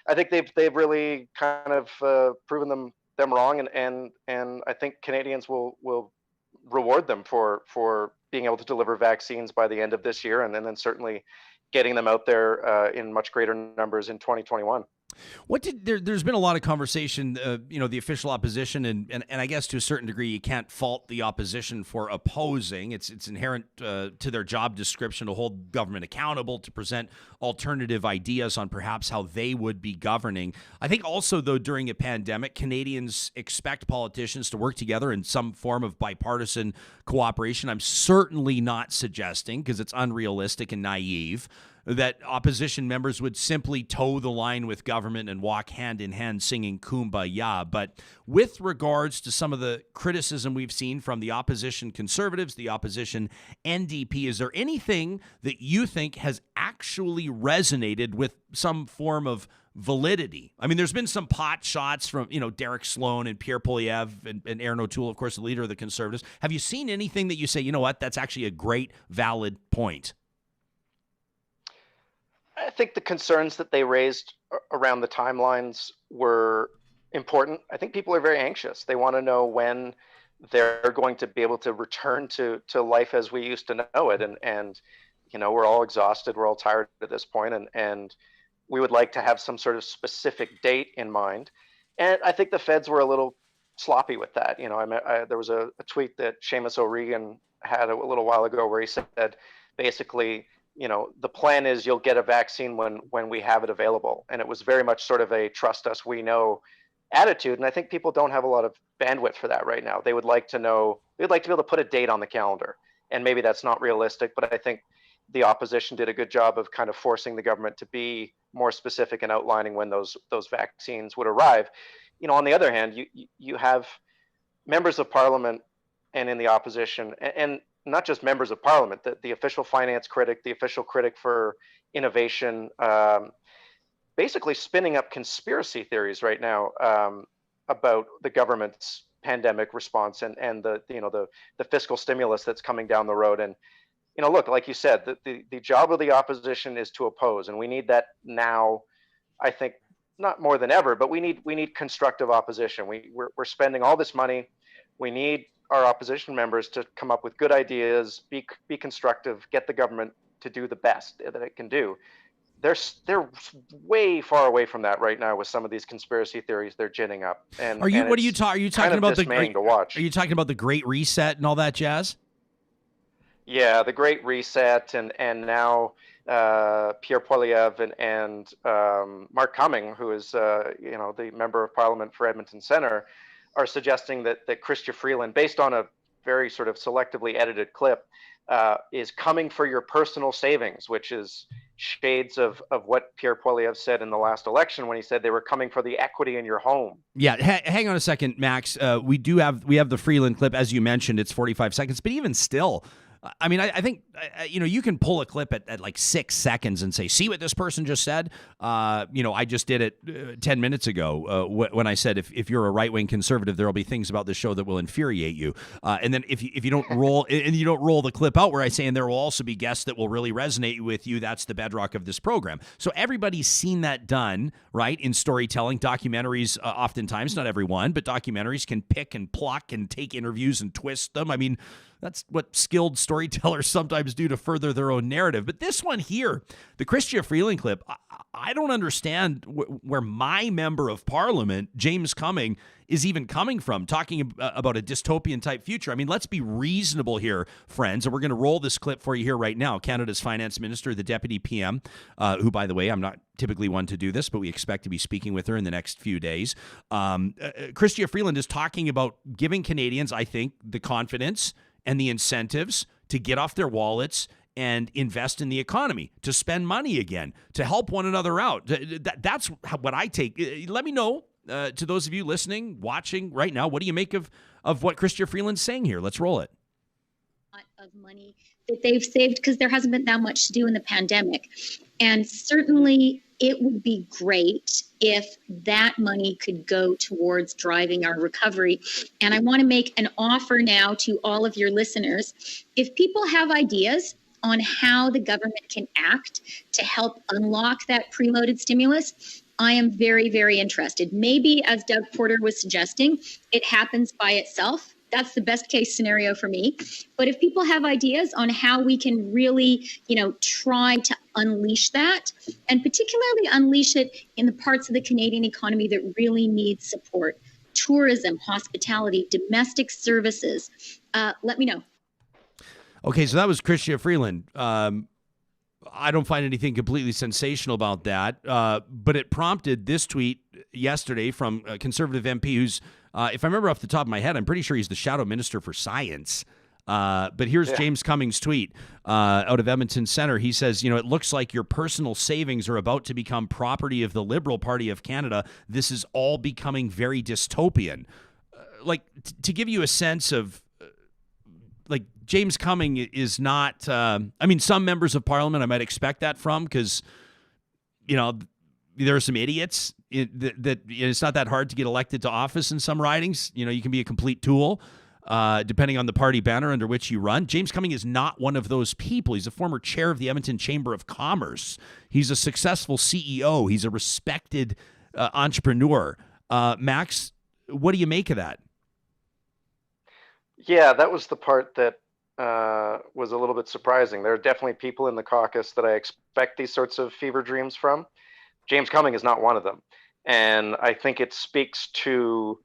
I think they've really kind of proven them wrong, and I think Canadians will reward them for being able to deliver vaccines by the end of this year, and then certainly getting them out there in much greater numbers in 2021. There's been a lot of conversation, the official opposition, and I guess to a certain degree you can't fault the opposition for opposing. It's inherent to their job description to hold government accountable, to present alternative ideas on perhaps how they would be governing. I think also, though, during a pandemic, Canadians expect politicians to work together in some form of bipartisan cooperation. I'm certainly not suggesting, because it's unrealistic and naive, that opposition members would simply toe the line with government and walk hand in hand singing Kumbaya. But with regards to some of the criticism we've seen from the opposition Conservatives, the opposition NDP, is there anything that you think has actually resonated with some form of validity? I mean, there's been some pot shots from, Derek Sloan and Pierre Poilievre and Aaron O'Toole, of course, the leader of the Conservatives. Have you seen anything that you say, you know what, that's actually a great, valid point? I think the concerns that they raised around the timelines were important. I think people are very anxious. They want to know when they're going to be able to return to life as we used to know it. And we're all exhausted. We're all tired at this point. And we would like to have some sort of specific date in mind. And I think the feds were a little sloppy with that. There was a tweet that Seamus O'Regan had a little while ago where he said, basically, the plan is you'll get a vaccine when we have it available. And it was very much sort of a trust us, we know attitude. And I think people don't have a lot of bandwidth for that right now. They would like to know, they'd like to be able to put a date on the calendar. And maybe that's not realistic, but I think the opposition did a good job of kind of forcing the government to be more specific and outlining when those vaccines would arrive. On the other hand, you have members of parliament and in the opposition, and not just members of parliament, the official finance critic, the official critic for innovation, basically spinning up conspiracy theories right now about the government's pandemic response and the fiscal stimulus that's coming down the road. And look, like you said, the job of the opposition is to oppose, and we need that now. I think not more than ever, but we need constructive opposition. We're spending all this money. We need our opposition members to come up with good ideas, be constructive, get the government to do the best that it can do. They're way far away from that right now with some of these conspiracy theories they're ginning up. And are you talking about are you talking about the Great Reset and all that jazz? Yeah, the Great Reset and now Pierre Poilievre and Mark Cumming, who is the member of Parliament for Edmonton Centre, are suggesting that Chrystia Freeland, based on a very sort of selectively edited clip, is coming for your personal savings, which is shades of what Pierre Poilievre said in the last election when he said they were coming for the equity in your home. Yeah, hang on a second, Max. We have the Freeland clip, as you mentioned. It's 45 seconds, but even still, I mean, I think, you can pull a clip at like 6 seconds and say, see what this person just said? I just did it 10 minutes ago when I said, if you're a right-wing conservative, there will be things about this show that will infuriate you. And then if you don't roll and you don't roll the clip out where I say, and there will also be guests that will really resonate with you, that's the bedrock of this program. So everybody's seen that done, right, in storytelling. Documentaries, oftentimes, not everyone, but documentaries can pick and pluck and take interviews and twist them. I mean, that's what skilled storytellers sometimes do to further their own narrative. But this one here, the Chrystia Freeland clip, I don't understand where my member of parliament, James Cumming, is even coming from, talking about a dystopian type future. I mean, let's be reasonable here, friends. And we're going to roll this clip for you here right now. Canada's finance minister, the deputy PM, who, by the way, I'm not typically one to do this, but we expect to be speaking with her in the next few days. Chrystia Freeland is talking about giving Canadians, I think, the confidence and the incentives to get off their wallets and invest in the economy, to spend money again, to help one another out. That's what I take. Let me know, to those of you listening, watching right now, what do you make of what Chrystia Freeland's saying here? Let's roll it. Of money that they've saved because there hasn't been that much to do in the pandemic. And certainly it would be great if that money could go towards driving our recovery. And I want to make an offer now to all of your listeners. If people have ideas on how the government can act to help unlock that preloaded stimulus, I am very, very interested. Maybe, as Doug Porter was suggesting, it happens by itself. That's the best case scenario for me. But if people have ideas on how we can really, try to unleash that, and particularly unleash it in the parts of the Canadian economy that really need support, tourism, hospitality, domestic services, let me know. Okay, so that was Chrystia Freeland. I don't find anything completely sensational about that, but it prompted this tweet yesterday from a Conservative MP who's, if I remember off the top of my head, I'm pretty sure he's the Shadow Minister for Science. But here's James Cummings' tweet out of Edmonton Centre. He says, it looks like your personal savings are about to become property of the Liberal Party of Canada. This is all becoming very dystopian. To give you a sense of, James Cumming is not, some members of Parliament I might expect that from because, there are some idiots that it's not that hard to get elected to office in some ridings. You can be a complete tool depending on the party banner under which you run. James Cumming is not one of those people. He's a former chair of the Edmonton Chamber of Commerce. He's a successful CEO. He's a respected entrepreneur. Max, what do you make of that? Yeah, that was the part that was a little bit surprising. There are definitely people in the caucus that I expect these sorts of fever dreams from. James Cumming is not one of them. And I think it speaks to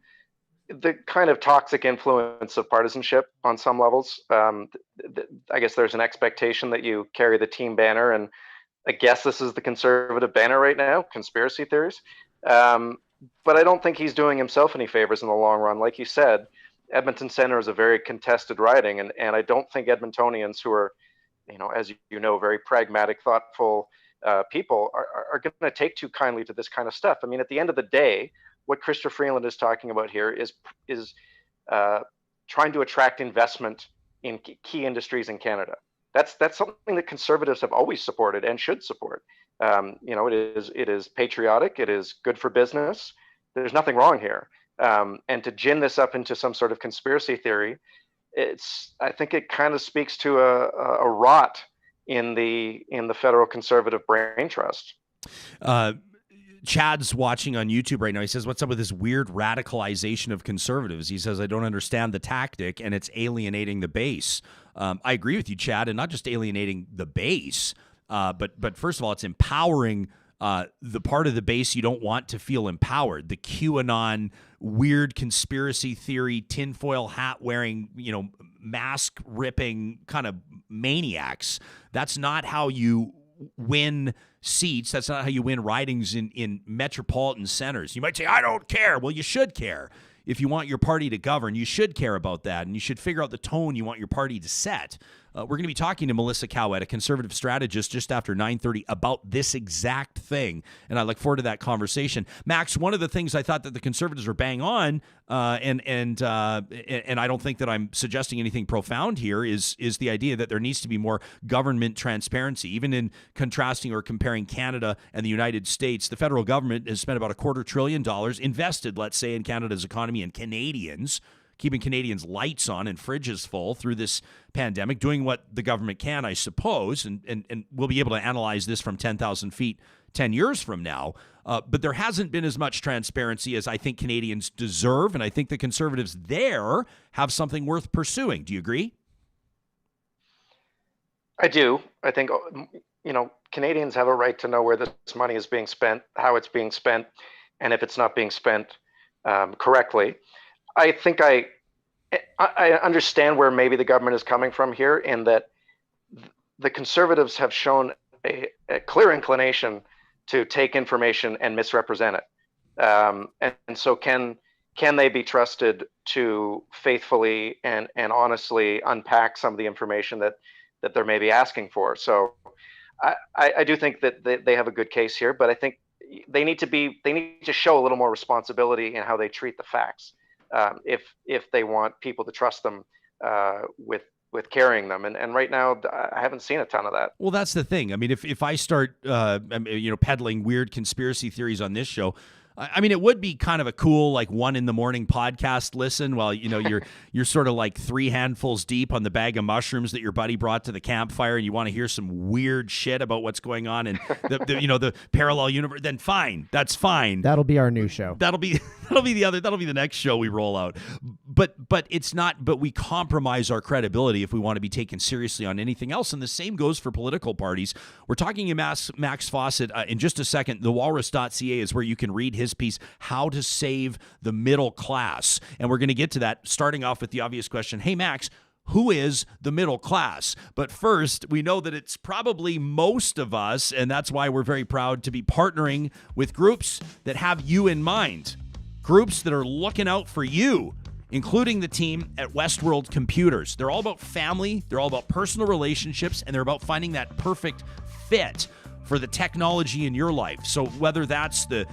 the kind of toxic influence of partisanship on some levels. I guess there's an expectation that you carry the team banner, and I guess this is the conservative banner right now, conspiracy theories. But I don't think he's doing himself any favors in the long run. Like you said, Edmonton Centre is a very contested riding, and I don't think Edmontonians, who are, as you know, very pragmatic, thoughtful people, are going to take too kindly to this kind of stuff. I mean, at the end of the day, what Chrystia Freeland is talking about here is trying to attract investment in key industries in Canada. That's something that conservatives have always supported and should support. It is patriotic. It is good for business. There's nothing wrong here. And to gin this up into some sort of conspiracy theory, I think it kind of speaks to a rot in the federal conservative brain trust. Chad's watching on YouTube right now. He says, what's up with this weird radicalization of conservatives? He says, I don't understand the tactic, and it's alienating the base. I agree with you, Chad, and not just alienating the base, but first of all, it's empowering the part of the base you don't want to feel empowered. The QAnon, weird conspiracy theory, tinfoil hat wearing, mask ripping kind of maniacs. That's not how you win seats. That's not how you win ridings in metropolitan centers. You might say, I don't care. Well, you should care. If you want your party to govern, you should care about that, and you should figure out the tone you want your party to set. We're going to be talking to Melissa Caouette, a conservative strategist, just after 9:30 about this exact thing, and I look forward to that conversation. Max, one of the things I thought that the conservatives are bang on, and I don't think that I'm suggesting anything profound here, is the idea that there needs to be more government transparency. Even in contrasting or comparing Canada and the United States, the federal government has spent about $250 billion invested, let's say, in Canada's economy and Canadians, keeping Canadians' lights on and fridges full through this pandemic, doing what the government can, I suppose, and we'll be able to analyze this from 10,000 feet 10 years from now. But there hasn't been as much transparency as I think Canadians deserve, and I think the conservatives there have something worth pursuing. Do you agree? I do. I think, Canadians have a right to know where this money is being spent, how it's being spent, and if it's not being spent correctly. I think I understand where maybe the government is coming from here, in that the conservatives have shown a clear inclination to take information and misrepresent it. And so can they be trusted to faithfully and honestly unpack some of the information that they're maybe asking for? So I do think that they have a good case here, but I think they need to show a little more responsibility in how they treat the facts. If they want people to trust them with carrying them, and right now I haven't seen a ton of that. Well, that's the thing. I mean, if I start peddling weird conspiracy theories on this show, I mean, it would be kind of a cool, like, 1 a.m. podcast listen while, you're sort of like 3 handfuls deep on the bag of mushrooms that your buddy brought to the campfire, and you want to hear some weird shit about what's going on in the parallel universe. Then fine, that's fine. That'll be our new show. That'll be the next show we roll out. But it's not. But we compromise our credibility if we want to be taken seriously on anything else. And the same goes for political parties. We're talking to Max Fawcett in just a second. TheWalrus.ca is where you can read his piece, How to Save the Middle Class. And we're going to get to that, starting off with the obvious question. Hey, Max, who is the middle class? But first, we know that it's probably most of us, and that's why we're very proud to be partnering with groups that have you in mind. Groups that are looking out for you, including the team at Westworld Computers. They're all about family, they're all about personal relationships, and they're about finding that perfect fit for the technology in your life. So whether that's the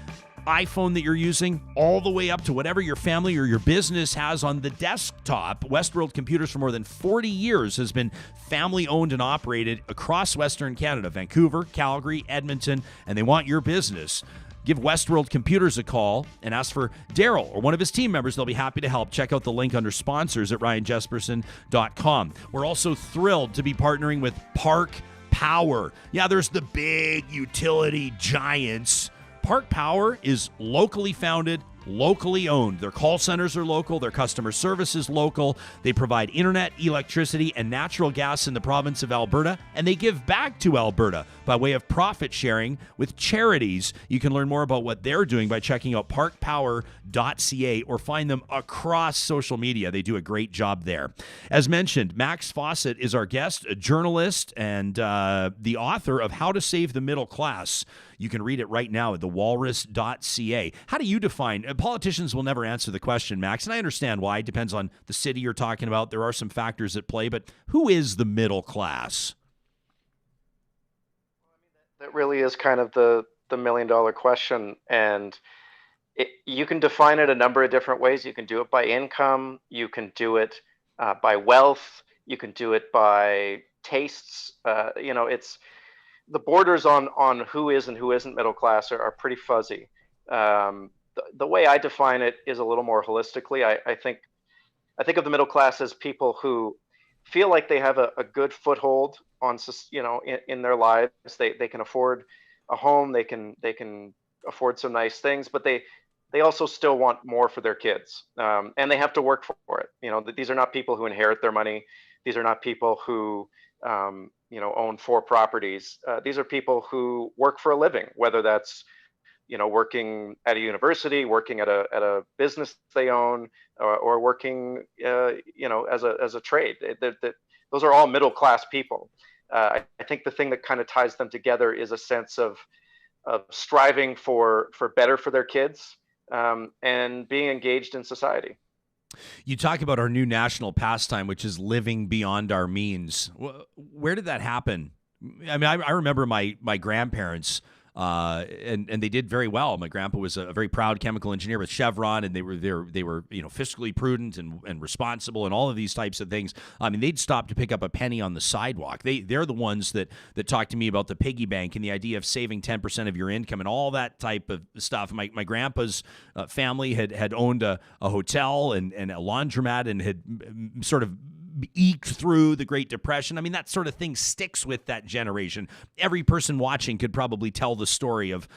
iPhone that you're using, all the way up to whatever your family or your business has on the desktop, Westworld Computers for more than 40 years has been family owned and operated across Western Canada, Vancouver, Calgary, Edmonton, and they want your business. Give Westworld Computers a call and ask for Daryl or one of his team members. They'll be happy to help. Check out the link under sponsors at ryanjesperson.com. We're also thrilled to be partnering with Park Power. Yeah, there's the big utility giants. Park Power is locally founded, locally owned. Their call centers are local. Their customer service is local. They provide internet, electricity, and natural gas in the province of Alberta, and they give back to Alberta by way of profit sharing with charities. You can learn more about what they're doing by checking out parkpower.ca or find them across social media. They do a great job there. As mentioned, Max Fawcett is our guest, a journalist and the author of How to Save the Middle Class. You can read it right now at thewalrus.ca. How do you define? Politicians will never answer the question, Max, and I understand why. It depends on the city you're talking about. There are some factors at play, but who is the middle class? That really is kind of the $1 million question, and you can define it a number of different ways. You can do it by income. You can do it by wealth. You can do it by tastes. It's the borders on who is and who isn't middle class are pretty fuzzy. The way I define it is a little more holistically. I think of the middle class as people who feel like they have a good foothold on, in their lives. They can afford a home. They can afford some nice things, but they also still want more for their kids, and they have to work for it. These are not people who inherit their money. These are not people who own 4 properties. These are people who work for a living, whether that's working at a university, working at a business they own, or working as a trade. Those are all middle class people. I think the thing that kind of ties them together is a sense of striving for better for their kids, and being engaged in society. You talk about our new national pastime, which is living beyond our means. Where did that happen? I mean, I remember my grandparents, and they did very well. My grandpa was a very proud chemical engineer with Chevron, and they were fiscally prudent and responsible and all of these types of things. I mean, they'd stop to pick up a penny on the sidewalk. They're the ones that talk to me about the piggy bank and the idea of saving 10% of your income and all that type of stuff. My grandpa's family had owned a hotel and a laundromat and had sort of eked through the Great Depression. I mean, that sort of thing sticks with that generation. Every person watching could probably tell the story of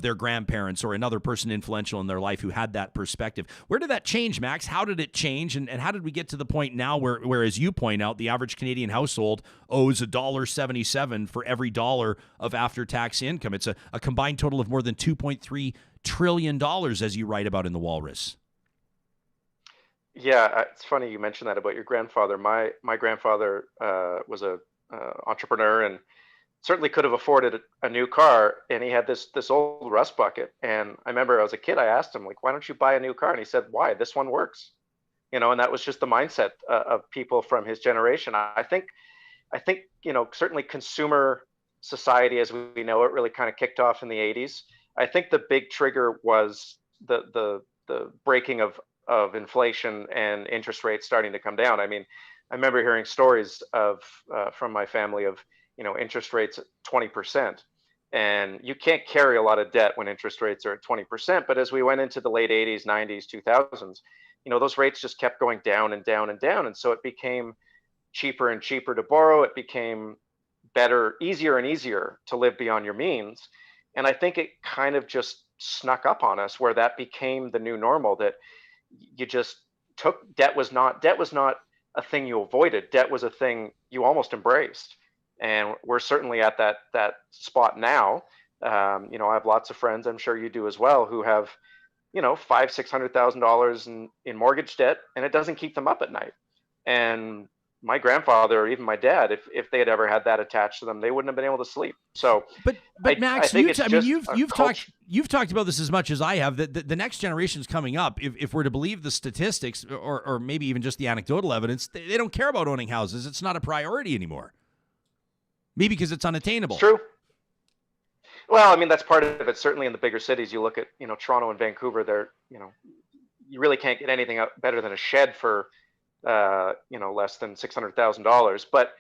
their grandparents or another person influential in their life who had that perspective. Where did that change, Max? How did it change? And how did we get to the point now where, as you point out, the average Canadian household owes $1.77 for every dollar of after-tax income? It's a combined total of more than $2.3 trillion, as you write about in The Walrus. Yeah, it's funny you mentioned that about your grandfather. My grandfather was a entrepreneur and certainly could have afforded a new car, and he had this old rust bucket. And I remember as a kid, I asked him, like, why don't you buy a new car? And he said, why? This one works. And that was just the mindset of people from his generation. I think certainly consumer society as we know it really kind of kicked off in the 80s. I think the big trigger was the breaking of inflation and interest rates starting to come down. I mean, I remember hearing stories from my family of, interest rates at 20%. And you can't carry a lot of debt when interest rates are at 20%. But as we went into the late 80s, 90s, 2000s, those rates just kept going down and down and down. And so it became cheaper and cheaper to borrow. It became easier and easier to live beyond your means. And I think it kind of just snuck up on us where that became the new normal, that you just took debt was not a thing you avoided. Debt was a thing you almost embraced. And we're certainly at that spot now. I have lots of friends, I'm sure you do as well, who have, $500,000-$600,000 in mortgage debt, and it doesn't keep them up at night. And my grandfather or even my dad, if they had ever had that attached to them, they wouldn't have been able to sleep. So, but Max, you've talked about this as much as I have. That the next generation's coming up. If we're to believe the statistics, or maybe even just the anecdotal evidence, they don't care about owning houses. It's not a priority anymore. Maybe because it's unattainable. It's true. Well, I mean, that's part of it. Certainly in the bigger cities, you look at Toronto and Vancouver. They're you really can't get anything better than a shed for less than $600,000. But,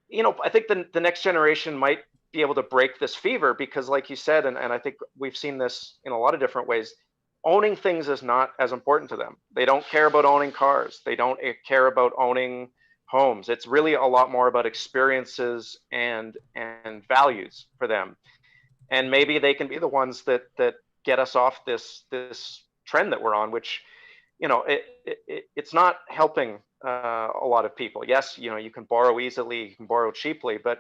I think the next generation might be able to break this fever because, like you said, and I think we've seen this in a lot of different ways, owning things is not as important to them. They don't care about owning cars. They don't care about owning homes. It's really a lot more about experiences and values for them. And maybe they can be the ones that get us off this trend that we're on, which, it's not helping a lot of people. Yes, you can borrow easily, you can borrow cheaply, but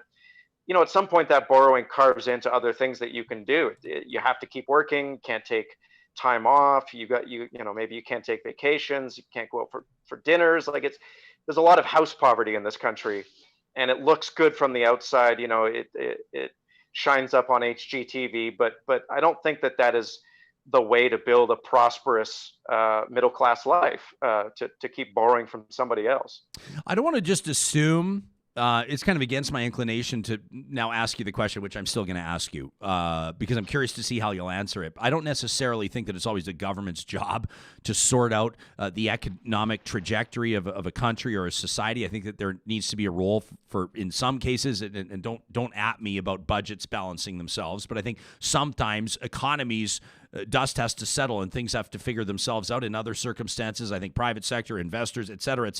at some point that borrowing carves into other things that you can do. You have to keep working, can't take time off. Maybe you can't take vacations, you can't go out for dinners. Like there's a lot of house poverty in this country, and it looks good from the outside. It shines up on HGTV, but I don't think that is the way to build a prosperous middle class life, to keep borrowing from somebody else. I don't want to just assume. It's kind of against my inclination to now ask you the question, which I'm still going to ask you, because I'm curious to see how you'll answer it. I don't necessarily think that it's always the government's job to sort out the economic trajectory of a country or a society. I think that there needs to be a role for in some cases, and don't at me about budgets balancing themselves, but I think sometimes economies, dust has to settle and things have to figure themselves out. In other circumstances, I think private sector, investors, et cetera,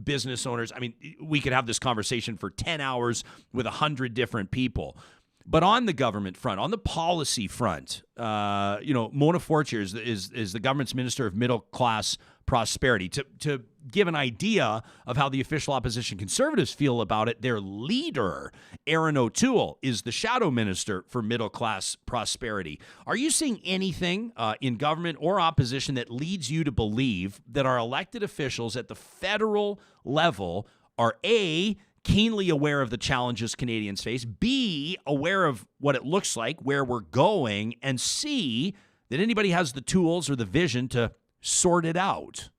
business owners. I mean, we could have this conversation for 10 hours with 100 different people. But on the government front, on the policy front, Mona Fortier is the government's Minister of Middle Class Prosperity. To give an idea of how the official opposition Conservatives feel about it, their leader, Erin O'Toole, is the shadow minister for middle class prosperity. Are you seeing anything in government or opposition that leads you to believe that our elected officials at the federal level are A, keenly aware of the challenges Canadians face, B, aware of what it looks like, where we're going, and C, that anybody has the tools or the vision to sort it out?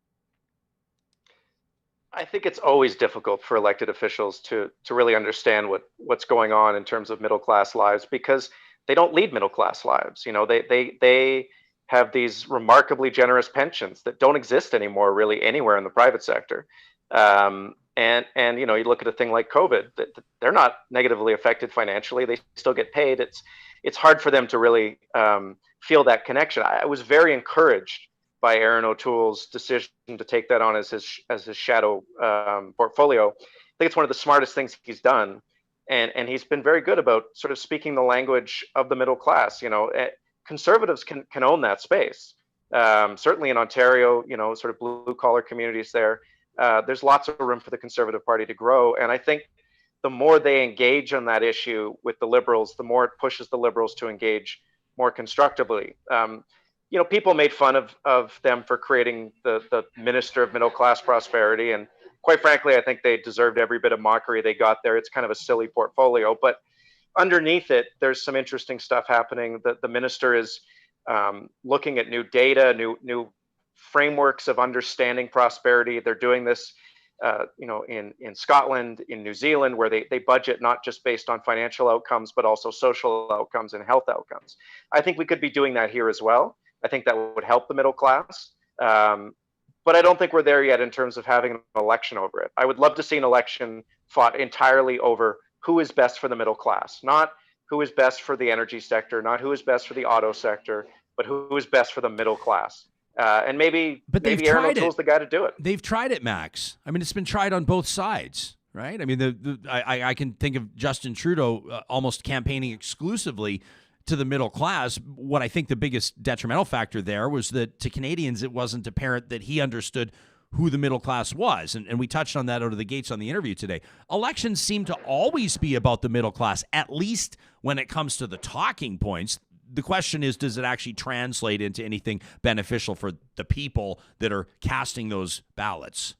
I think it's always difficult for elected officials to really understand what's going on in terms of middle class lives, because they don't lead middle class lives. They have these remarkably generous pensions that don't exist anymore really anywhere in the private sector. And you look at a thing like COVID, they're not negatively affected financially. They still get paid. It's hard for them to really feel that connection. I was very encouraged by Erin O'Toole's decision to take that on as his shadow portfolio. I think it's one of the smartest things he's done, and he's been very good about sort of speaking the language of the middle class. Conservatives can own that space. Certainly in Ontario, sort of blue collar communities there. There's lots of room for the Conservative Party to grow. And I think the more they engage on that issue with the Liberals, the more it pushes the Liberals to engage more constructively. People made fun of them for creating the Minister of Middle Class Prosperity. And quite frankly, I think they deserved every bit of mockery they got there. It's kind of a silly portfolio. But underneath it, there's some interesting stuff happening. The minister is looking at new data, new frameworks of understanding prosperity. They're doing this, in Scotland, in New Zealand, where they budget not just based on financial outcomes, but also social outcomes and health outcomes. I think we could be doing that here as well. I think that would help the middle class. But I don't think we're there yet in terms of having an election over it. I would love to see an election fought entirely over who is best for the middle class, not who is best for the energy sector, not who is best for the auto sector, but who is best for the middle class. And maybe Erin O'Toole's the guy to do it. They've tried it, Max. I mean, it's been tried on both sides, right? I mean, I can think of Justin Trudeau almost campaigning exclusively to the middle class. What I think the biggest detrimental factor there was that to Canadians, it wasn't apparent that he understood who the middle class was. And we touched on that out of the gates on the interview today. Elections seem to always be about the middle class, at least when it comes to the talking points. The question is, does it actually translate into anything beneficial for the people that are casting those ballots?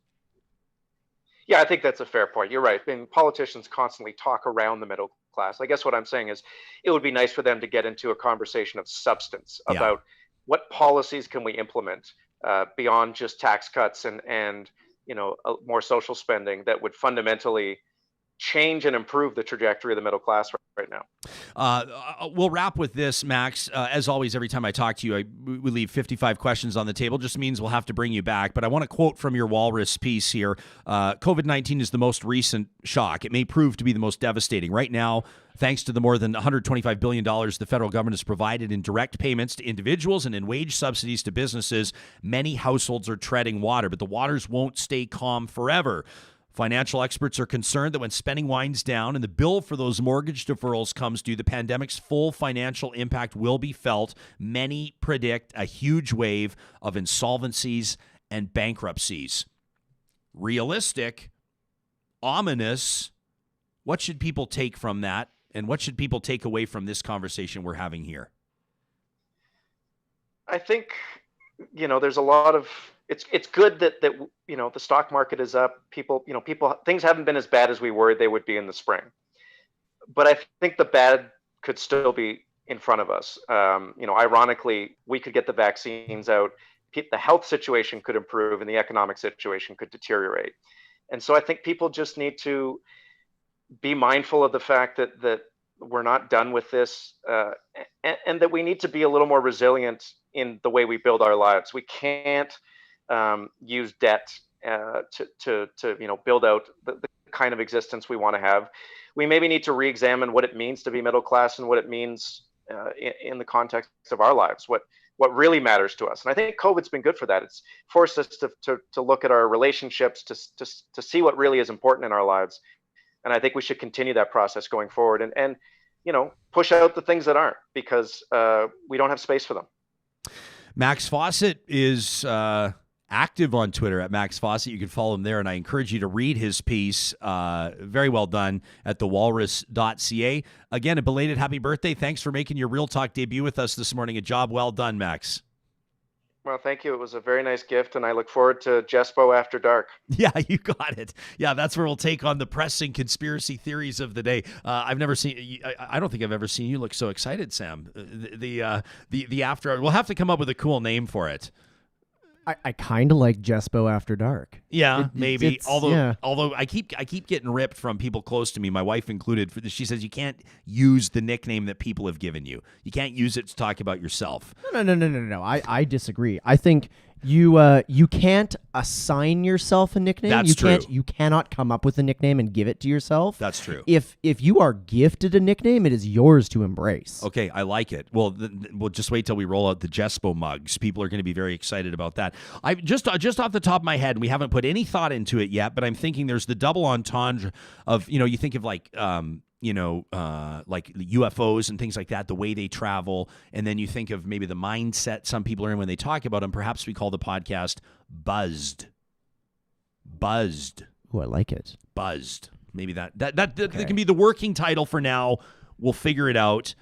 Yeah, I think that's a fair point. You're right. I mean, politicians constantly talk around the middle class. I guess what I'm saying is it would be nice for them to get into a conversation of substance about what policies can we implement beyond just tax cuts and more social spending that would fundamentally change and improve the trajectory of the middle class right now. We'll wrap with this, Max. As always, every time I talk to you, we leave 55 questions on the table. Just means we'll have to bring you back. But I want to quote from your Walrus piece here. COVID-19 is the most recent shock. It may prove to be the most devastating. Right now, thanks to the more than $125 billion the federal government has provided in direct payments to individuals and in wage subsidies to businesses, many households are treading water. But the waters won't stay calm forever. Financial experts are concerned that when spending winds down and the bill for those mortgage deferrals comes due, the pandemic's full financial impact will be felt. Many predict a huge wave of insolvencies and bankruptcies. Realistic, ominous. What should people take from that? And what should people take away from this conversation we're having here? I think, there's a lot of, it's good that the stock market is up. People, things haven't been as bad as we worried they would be in the spring. But I think the bad could still be in front of us. Ironically, we could get the vaccines out. The health situation could improve and the economic situation could deteriorate. And so I think people just need to be mindful of the fact that we're not done with this, and that we need to be a little more resilient in the way we build our lives. We can't use debt to build out the kind of existence we want to have. We maybe need to re-examine what it means to be middle class and what it means in the context of our lives, what really matters to us. And I think COVID's been good for that. It's forced us to look at our relationships, to see what really is important in our lives. And I think we should continue that process going forward and push out the things that aren't, because we don't have space for them. Max Fawcett is active on Twitter at Max Fawcett. You can follow him there, and I encourage you to read his piece. Very well done at thewalrus.ca. Again, a belated happy birthday. Thanks for making your Real Talk debut with us this morning. A job well done, Max. Well, thank you. It was a very nice gift, and I look forward to Jespo After Dark. Yeah, you got it. Yeah, that's where we'll take on the pressing conspiracy theories of the day. I've never seen. I don't think I've ever seen you look so excited, Sam. The after. We'll have to come up with a cool name for it. I kind of like Jespo After Dark. Yeah, maybe. Although I keep getting ripped from people close to me, my wife included. She says you can't use the nickname that people have given you. You can't use it to talk about yourself. No. I disagree. I think you can't assign yourself a nickname. That's true. You cannot come up with a nickname and give it to yourself. That's true. If you are gifted a nickname, it is yours to embrace. Okay, I like it. Well, we'll just wait till we roll out the Jespo mugs. People are going to be very excited about that. I just off the top of my head, and we haven't put any thought into it yet, but I'm thinking there's the double entendre of, you think of like UFOs and things like that, the way they travel. And then you think of maybe the mindset some people are in when they talk about them. Perhaps we call the podcast Buzzed. Ooh, I like it. Buzzed. Maybe that can be the working title for now. We'll figure it out.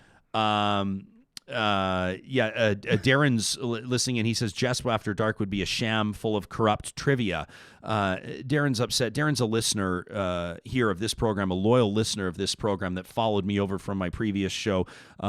Darren's listening, and he says Jespo After Dark would be a sham full of corrupt trivia. Darren's upset. Darren's a listener here of this program, a loyal listener of this program that followed me over from my previous show.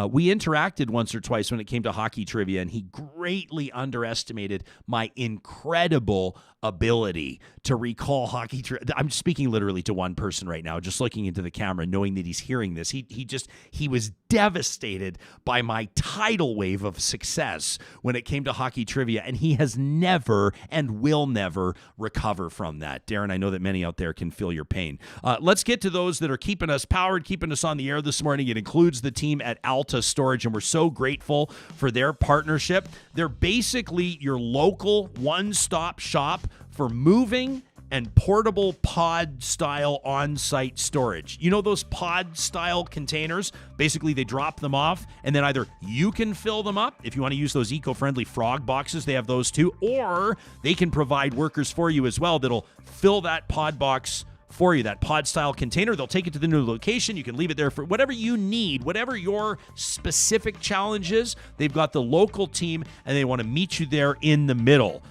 We interacted once or twice when it came to hockey trivia, and he greatly underestimated my incredible ability to recall hockey trivia. I'm speaking literally to one person right now, just looking into the camera, knowing that he's hearing this. He was devastated by my tidal wave of success when it came to hockey trivia, and he has never and will never recover from that. Darren, I know that many out there can feel your pain. Let's get to those that are keeping us powered, keeping us on the air this morning. It includes the team at Alta Storage, and we're so grateful for their partnership. They're basically your local one-stop shop for moving and portable pod-style on-site storage. You know those pod-style containers? Basically, they drop them off, and then either you can fill them up. If you want to use those eco-friendly frog boxes, they have those too. Or they can provide workers for you as well that'll fill that pod box for you, that pod-style container. They'll take it to the new location. You can leave it there for whatever you need, whatever your specific challenge is. They've got the local team, and they want to meet you there in the middle.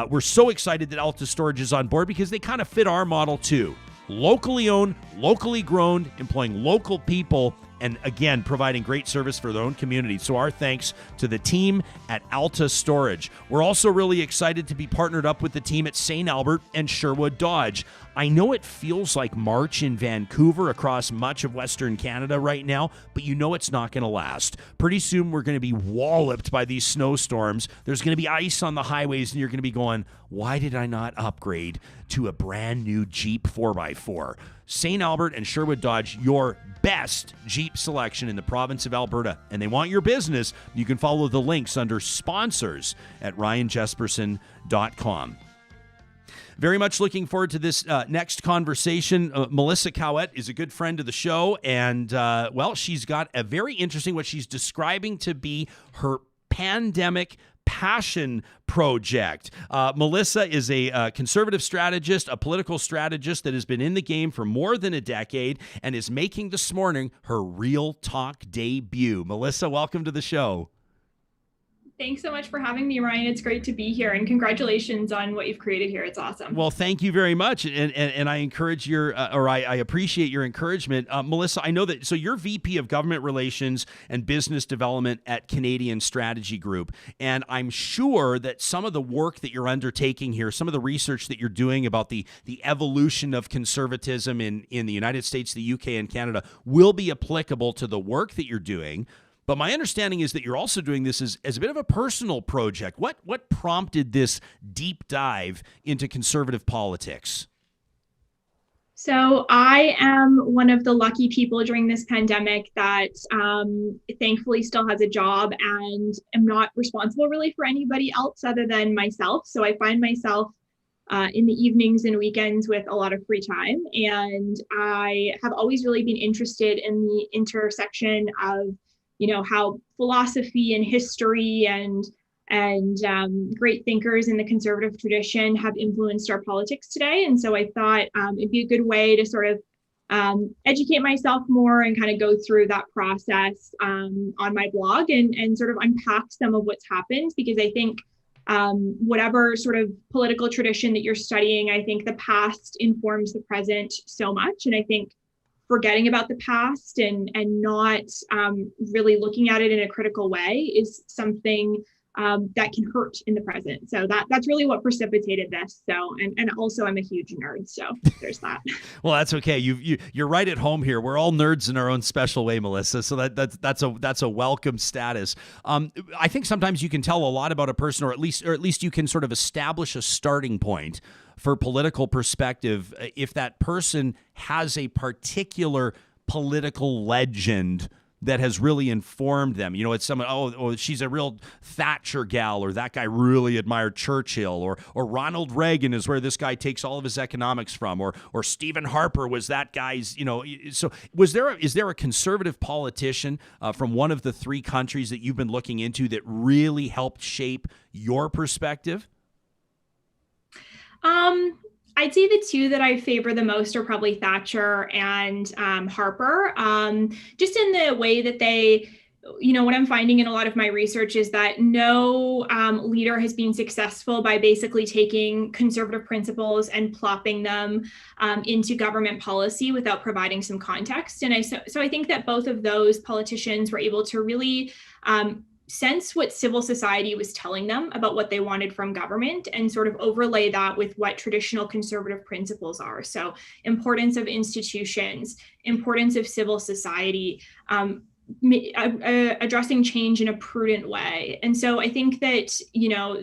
We're so excited that Alta Storage is on board because they kind of fit our model too. Locally owned, locally grown, employing local people, and again, providing great service for their own community. So our thanks to the team at Alta Storage. We're also really excited to be partnered up with the team at St. Albert and Sherwood Dodge. I know it feels like March in Vancouver across much of Western Canada right now, but you know it's not going to last. Pretty soon we're going to be walloped by these snowstorms. There's going to be ice on the highways, and you're going to be going, why did I not upgrade to a brand new Jeep 4x4? St. Albert and Sherwood Dodge, your best Jeep selection in the province of Alberta, and they want your business. You can follow the links under sponsors at ryanjesperson.com. Very much looking forward to this next conversation. Melissa Caouette is a good friend of the show, and, well, she's got a very interesting, what she's describing to be her pandemic passion project. Melissa is a conservative strategist, a political strategist that has been in the game for more than a decade and is making this morning her Real Talk debut. Melissa, welcome to the show. Thanks so much for having me, Ryan. It's great to be here, and congratulations on what you've created here. It's awesome. Well, thank you very much, and I encourage your, I appreciate your encouragement, Melissa. I know that. So you're VP of Government Relations and Business Development at Canadian Strategy Group, and I'm sure that some of the work that you're undertaking here, some of the research that you're doing about the evolution of conservatism in the United States, the UK, and Canada will be applicable to the work that you're doing. But my understanding is that you're also doing this as a bit of a personal project. What prompted this deep dive into conservative politics? So I am one of the lucky people during this pandemic that thankfully still has a job and am not responsible really for anybody else other than myself. So I find myself in the evenings and weekends with a lot of free time. And I have always really been interested in the intersection of how philosophy and history and great thinkers in the conservative tradition have influenced our politics today. And so I thought it'd be a good way to sort of educate myself more and kind of go through that process on my blog and sort of unpack some of what's happened, because I think whatever sort of political tradition that you're studying, I think the past informs the present so much. And I think forgetting about the past and not really looking at it in a critical way is something that can hurt in the present. So that's really what precipitated this. So, and also I'm a huge nerd, so there's that. Well, that's okay. You're right at home here. We're all nerds in our own special way, Melissa. So that's a welcome status. I think sometimes you can tell a lot about a person, or at least you can sort of establish a starting point for political perspective if that person has a particular political legend that has really informed them. It's someone, oh, she's a real Thatcher gal, or that guy really admired Churchill, or Ronald Reagan is where this guy takes all of his economics from, or Stephen Harper was that guy's, So is there a conservative politician from one of the three countries that you've been looking into that really helped shape your perspective? I'd say the two that I favor the most are probably Thatcher and Harper, just in the way that they, what I'm finding in a lot of my research is that no leader has been successful by basically taking conservative principles and plopping them into government policy without providing some context. And so I think that both of those politicians were able to really sense what civil society was telling them about what they wanted from government and sort of overlay that with what traditional conservative principles are. So importance of institutions, importance of civil society, addressing change in a prudent way. And so I think that,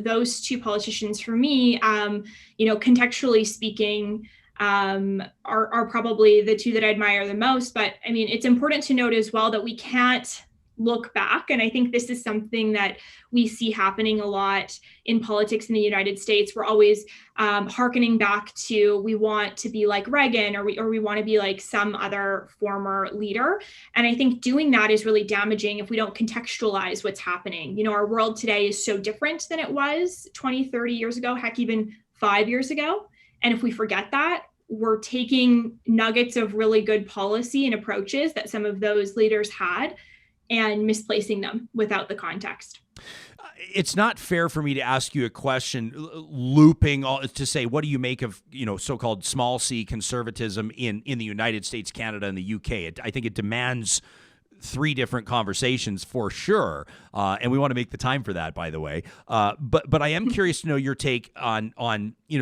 those two politicians for me, contextually speaking, are probably the two that I admire the most. But I mean, it's important to note as well that we can't look back. And I think this is something that we see happening a lot in politics in the United States. We're always hearkening back to, we want to be like Reagan, or we want to be like some other former leader. And I think doing that is really damaging if we don't contextualize what's happening. Our world today is so different than it was 20, 30 years ago, heck, even 5 years ago. And if we forget that, we're taking nuggets of really good policy and approaches that some of those leaders had and misplacing them without the context. It's not fair for me to ask you a question looping all to say, what do you make of, so-called small c conservatism in the United States, Canada, and the UK? I think it demands three different conversations for sure. And we want to make the time for that, by the way. But I am curious to know your take on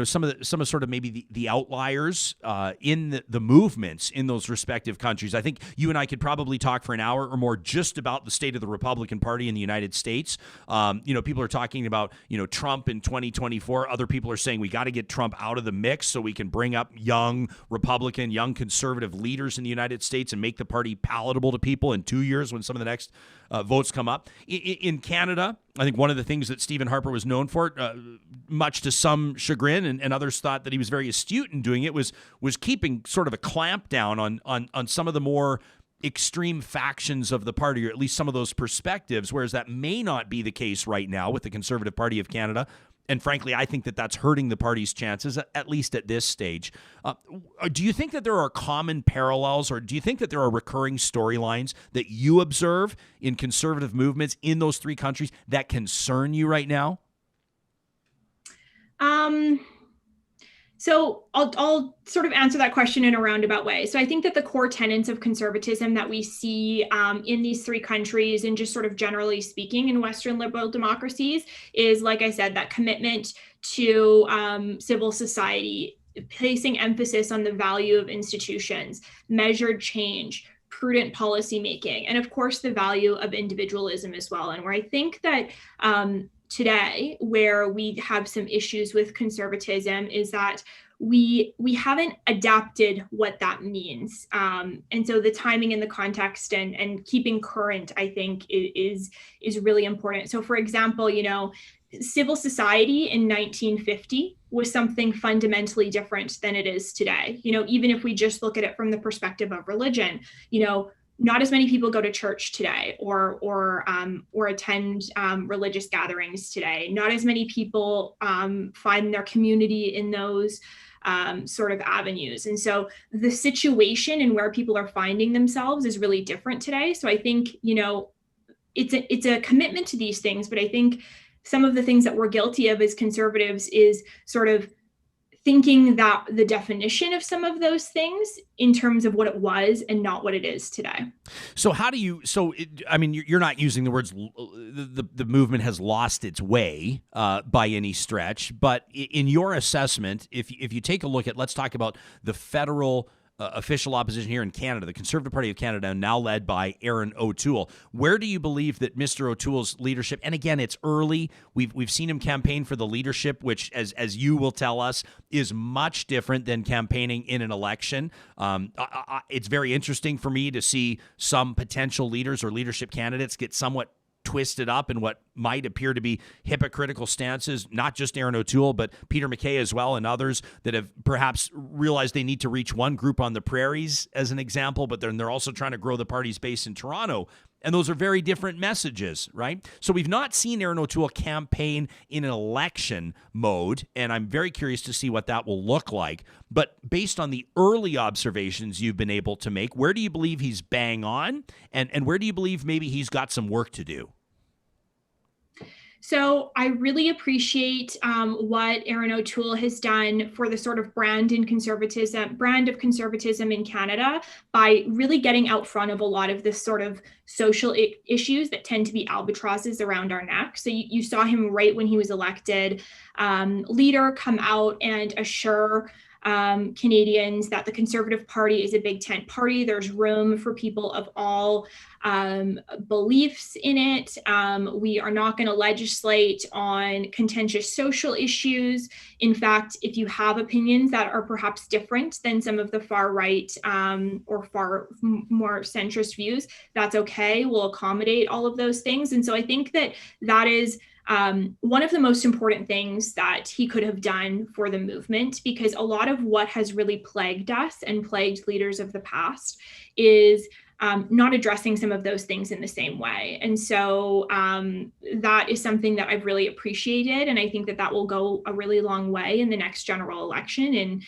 some of sort of maybe the outliers in the movements in those respective countries. I think you and I could probably talk for an hour or more just about the state of the Republican Party in the United States. People are talking about, Trump in 2024. Other people are saying we got to get Trump out of the mix so we can bring up young Republican, young conservative leaders in the United States and make the party palatable to people and 2 years when some of the next votes come up. In Canada, I think one of the things that Stephen Harper was known for, much to some chagrin, and others thought that he was very astute in doing it, was keeping sort of a clamp down on some of the more extreme factions of the party, or at least some of those perspectives, whereas that may not be the case right now with the Conservative Party of Canada. And frankly, I think that that's hurting the party's chances, at least at this stage. Do you think that there are common parallels, or do you think that there are recurring storylines that you observe in conservative movements in those three countries that concern you right now? So I'll sort of answer that question in a roundabout way. So I think that the core tenets of conservatism that we see in these three countries, and just sort of generally speaking in Western liberal democracies, is, like I said, that commitment to civil society, placing emphasis on the value of institutions, measured change, prudent policymaking, and of course the value of individualism as well. And where I think that today, where we have some issues with conservatism, is that we haven't adapted what that means. And so the timing and the context and keeping current, I think, is really important. So for example, civil society in 1950 was something fundamentally different than it is today. Even if we just look at it from the perspective of religion, not as many people go to church today or attend religious gatherings today. Not as many people find their community in those sort of avenues. And so the situation and where people are finding themselves is really different today. So I think, it's a commitment to these things, but I think some of the things that we're guilty of as conservatives is sort of thinking that the definition of some of those things in terms of what it was and not what it is today. So how do you, you're not using the words, the movement has lost its way by any stretch, but in your assessment, if you take a look at, let's talk about the federal official opposition here in Canada, the Conservative Party of Canada, now led by Erin O'Toole. Where do you believe that Mr. O'Toole's leadership, and again, it's early, we've seen him campaign for the leadership, which, as you will tell us, is much different than campaigning in an election. It's very interesting for me to see some potential leaders or leadership candidates get somewhat twisted up in what might appear to be hypocritical stances, not just Erin O'Toole, but Peter MacKay as well, and others that have perhaps realized they need to reach one group on the prairies, as an example, but they're also trying to grow the party's base in Toronto. And those are very different messages, right? So we've not seen Erin O'Toole campaign in an election mode, and I'm very curious to see what that will look like. But based on the early observations you've been able to make, where do you believe he's bang on? And where do you believe maybe he's got some work to do? So I really appreciate what Erin O'Toole has done for the sort of brand of conservatism in Canada by really getting out front of a lot of this sort of social issues that tend to be albatrosses around our neck. So you saw him right when he was elected leader come out and assure Canadians that the Conservative Party is a big tent party. There's room for people of all beliefs in it. We are not going to legislate on contentious social issues. In fact, if you have opinions that are perhaps different than some of the far right or far more centrist views, that's okay. We'll accommodate all of those things. And so I think that is one of the most important things that he could have done for the movement, because a lot of what has really plagued us and plagued leaders of the past is not addressing some of those things in the same way. And so that is something that I've really appreciated. And I think that will go a really long way in the next general election and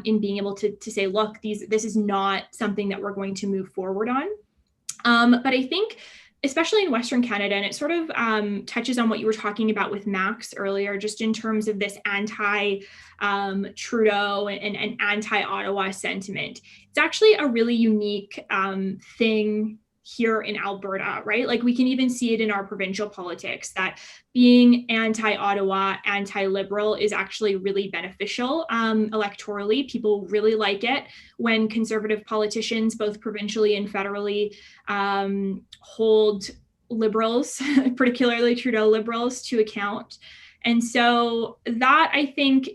in being able to say, look, this is not something that we're going to move forward on. But I think, especially in Western Canada, and it sort of touches on what you were talking about with Max earlier, just in terms of this anti-Trudeau and anti-Ottawa sentiment. It's actually a really unique thing here in Alberta, right? Like we can even see it in our provincial politics, that being anti-Ottawa, anti-liberal is actually really beneficial electorally. People really like it when Conservative politicians, both provincially and federally, hold Liberals, particularly Trudeau Liberals, to account. And so that, I think,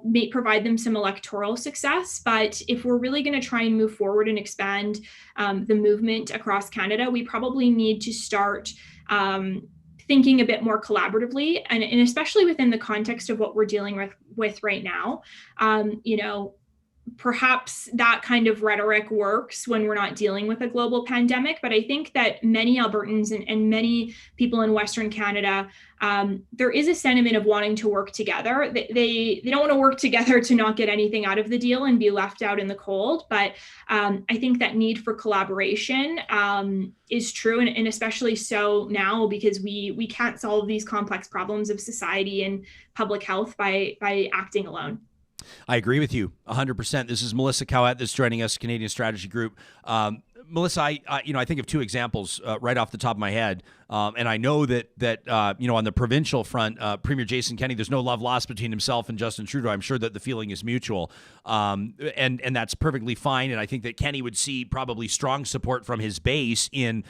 may provide them some electoral success. But if we're really going to try and move forward and expand the movement across Canada, we probably need to start thinking a bit more collaboratively, and especially within the context of what we're dealing with right now. Perhaps that kind of rhetoric works when we're not dealing with a global pandemic, but I think that many Albertans and many people in Western Canada, there is a sentiment of wanting to work together. They don't want to work together to not get anything out of the deal and be left out in the cold. But I think that need for collaboration is true, and especially so now, because we can't solve these complex problems of society and public health by acting alone. I agree with you 100%. This is Melissa Caouette that's joining us, Canadian Strategy Group. Melissa, I think of two examples right off the top of my head, and I know that on the provincial front, Premier Jason Kenney, there's no love lost between himself and Justin Trudeau. I'm sure that the feeling is mutual, and that's perfectly fine. And I think that Kenney would see probably strong support from his base in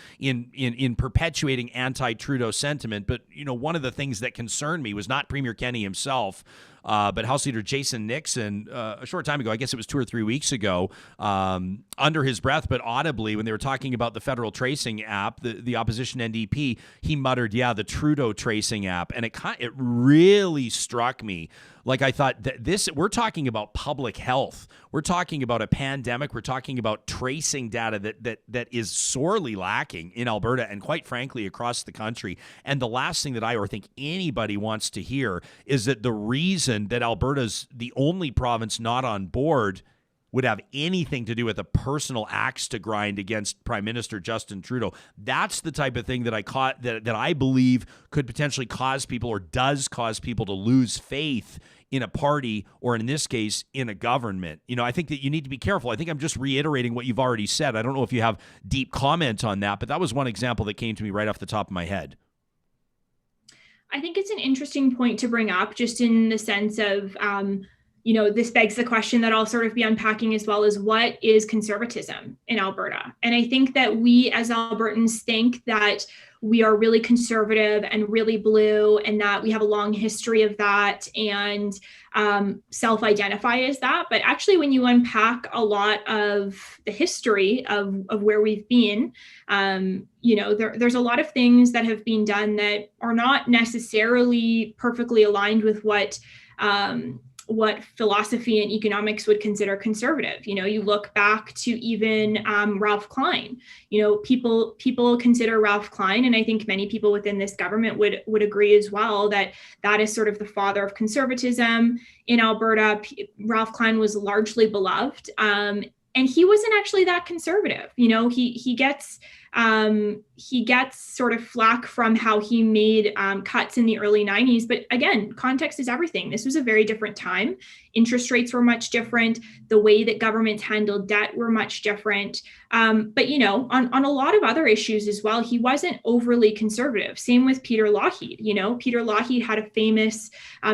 perpetuating anti-Trudeau sentiment. But one of the things that concerned me was not Premier Kenney himself, but House Leader Jason Nixon, a short time ago, I guess it was 2 or 3 weeks ago, under his breath, but audibly, when they were talking about the federal tracing app, the opposition NDP, he muttered, "Yeah, the Trudeau tracing app," and it really struck me. Like, I thought that we're talking about public health. We're talking about a pandemic. We're talking about tracing data that is sorely lacking in Alberta and, quite frankly, across the country. And the last thing that I think anybody wants to hear is that the reason that Alberta's the only province not on board would have anything to do with a personal axe to grind against Prime Minister Justin Trudeau. That's the type of thing that I believe could potentially cause people, or does cause people, to lose faith in a party, or in this case, in a government. I think that you need to be careful. I think I'm just reiterating what you've already said. I don't know if you have deep comment on that, but that was one example that came to me right off the top of my head. I think it's an interesting point to bring up, just in the sense of, this begs the question that I'll sort of be unpacking as well, as what is conservatism in Alberta? And I think that we as Albertans think that we are really conservative and really blue, and that we have a long history of that, and self-identify as that. But actually, when you unpack a lot of the history of where we've been, there's a lot of things that have been done that are not necessarily perfectly aligned with what philosophy and economics would consider conservative. You look back to even Ralph Klein. People consider Ralph Klein, and I think many people within this government would agree as well, that is sort of the father of conservatism in Alberta. Ralph Klein was largely beloved, and he wasn't actually that conservative. He gets sort of flack from how he made cuts in the early 90s. But again, context is everything. This was a very different time. Interest rates were much different. The way that governments handled debt were much different. But on a lot of other issues as well, he wasn't overly conservative. Same with Peter Lougheed. Peter Lougheed had a famous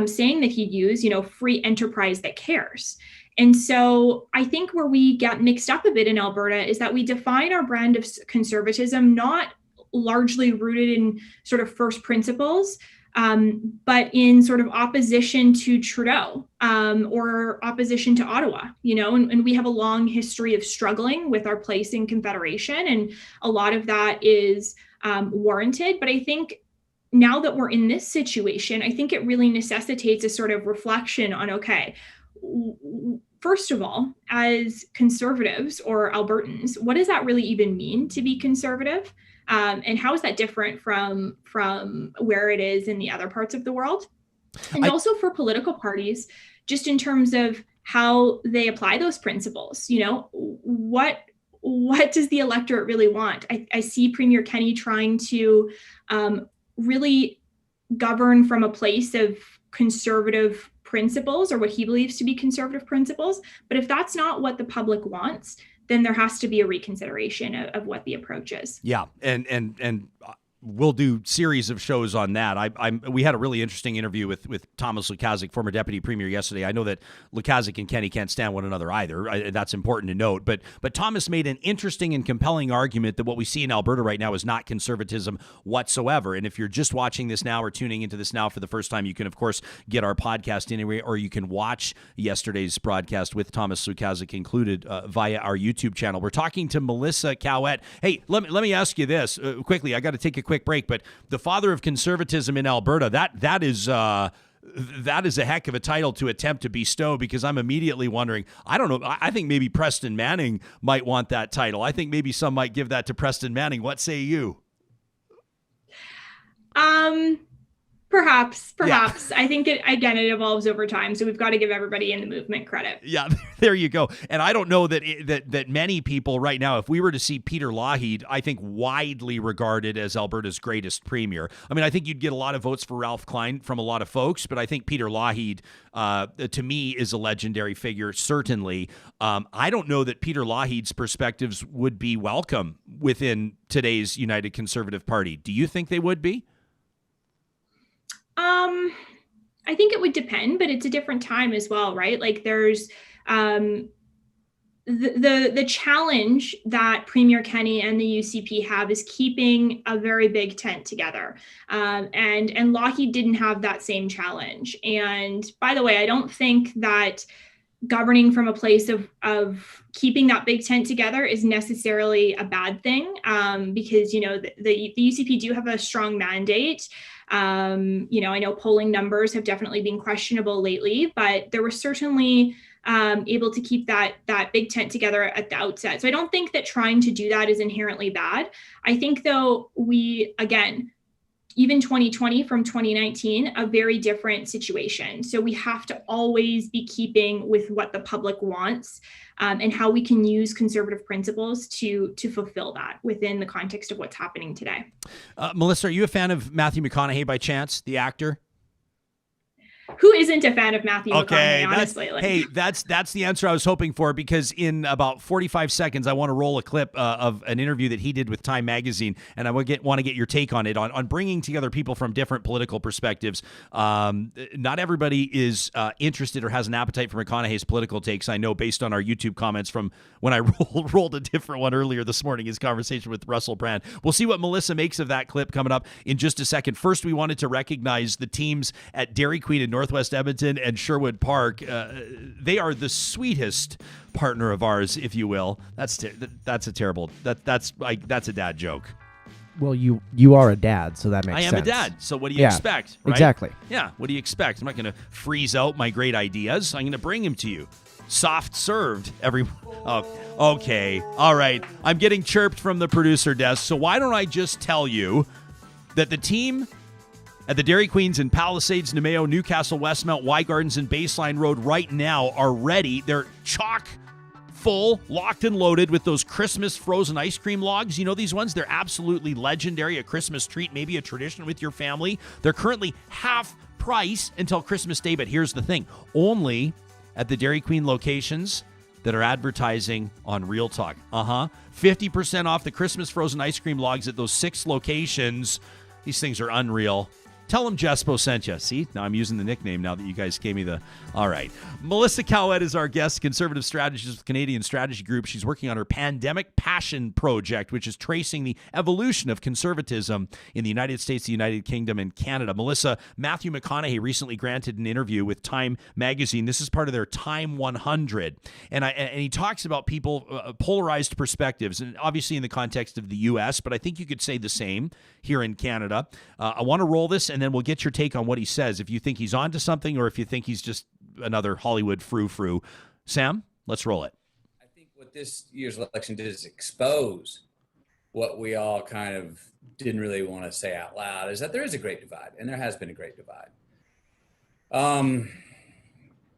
saying that he'd use, free enterprise that cares. And so I think where we get mixed up a bit in Alberta is that we define our brand of conservatism not largely rooted in sort of first principles, but in sort of opposition to Trudeau, or opposition to Ottawa, and we have a long history of struggling with our place in Confederation, and a lot of that is warranted. But I think now that we're in this situation, I think it really necessitates a sort of reflection on, okay, first of all, as conservatives or Albertans, what does that really even mean to be conservative? And how is that different from where it is in the other parts of the world? And also for political parties, just in terms of how they apply those principles, what does the electorate really want? I see Premier Kenney trying to really govern from a place of conservative principles, or what he believes to be conservative principles. But if that's not what the public wants, then there has to be a reconsideration of what the approach is. Yeah. And we'll do series of shows on that. We had a really interesting interview with Thomas Lukaszuk, former deputy premier, yesterday. I know that Lukaszuk and Kenny can't stand one another either. That's important to note. But Thomas made an interesting and compelling argument that what we see in Alberta right now is not conservatism whatsoever. And if you're just watching this now or tuning into this now for the first time, you can, of course, get our podcast anyway, or you can watch yesterday's broadcast with Thomas Lukaszuk included via our YouTube channel. We're talking to Melissa Caouette. Hey, let me ask you this quickly. I got to take a quick break, but the father of conservatism in Alberta, that is a heck of a title to attempt to bestow, because I'm immediately wondering, I don't know, I think maybe Preston Manning might want that title. I think maybe some might give that to Preston Manning. What say you? Perhaps. Yeah. I think it evolves over time. So we've got to give everybody in the movement credit. Yeah, there you go. And I don't know that many people right now, if we were to see Peter Lougheed, I think widely regarded as Alberta's greatest premier. I mean, I think you'd get a lot of votes for Ralph Klein from a lot of folks, but I think Peter Lougheed, to me, is a legendary figure, certainly. I don't know that Peter Lougheed's perspectives would be welcome within today's United Conservative Party. Do you think they would be? I think it would depend, but it's a different time as well, right? Like there's the challenge that Premier Kenny and the UCP have is keeping a very big tent together. And Lougheed didn't have that same challenge. And by the way, I don't think that governing from a place of keeping that big tent together is necessarily a bad thing, because, you know, the UCP do have a strong mandate. You know, I know polling numbers have definitely been questionable lately, but there were certainly able to keep that big tent together at the outset. So I don't think that trying to do that is inherently bad. I think, though, even 2020 from 2019, a very different situation. So we have to always be keeping with what the public wants, and how we can use conservative principles to fulfill that within the context of what's happening today. Melissa, are you a fan of Matthew McConaughey by chance, the actor? Who isn't a fan of Matthew McConaughey, honestly? Hey, that's the answer I was hoping for, because in about 45 seconds, I want to roll a clip of an interview that he did with Time Magazine, and I want to get your take on it, on bringing together people from different political perspectives. Not everybody is interested or has an appetite for McConaughey's political takes, I know, based on our YouTube comments from when I rolled a different one earlier this morning, his conversation with Russell Brand. We'll see what Melissa makes of that clip coming up in just a second. First, we wanted to recognize the teams at Dairy Queen in Northwest Edmonton and Sherwood Park. They are the sweetest partner of ours, if you will. That's a dad joke. Well, you are a dad, so that makes sense. I am a dad, so what do you expect? Right? Exactly. Yeah, what do you expect? I'm not going to freeze out my great ideas. I'm going to bring them to you. Soft served okay. All right. I'm getting chirped from the producer desk, so why don't I just tell you that the team at the Dairy Queens in Palisades, Nemeo, Newcastle, Westmount, Y Gardens, and Baseline Road right now are ready. They're chock full, locked and loaded with those Christmas frozen ice cream logs. You know these ones? They're absolutely legendary, a Christmas treat, maybe a tradition with your family. They're currently half price until Christmas Day, but here's the thing. Only at the Dairy Queen locations that are advertising on Real Talk. 50% off the Christmas frozen ice cream logs at those 6 locations. These things are unreal. Tell them Jespo sent you. See, now I'm using the nickname now that you guys gave me the... All right. Melissa Caouette is our guest, conservative strategist with Canadian Strategy Group. She's working on her Pandemic Passion Project, which is tracing the evolution of conservatism in the United States, the United Kingdom, and Canada. Melissa, Matthew McConaughey recently granted an interview with Time Magazine. This is part of their Time 100. And he talks about people, polarized perspectives, and obviously in the context of the U.S., but I think you could say the same here in Canada. I want to roll this, and then we'll get your take on what he says, if you think he's onto something or if you think he's just another Hollywood frou-frou. Sam, let's roll it. I think what this year's election did is expose what we all kind of didn't really want to say out loud, is that there is a great divide, and there has been a great divide.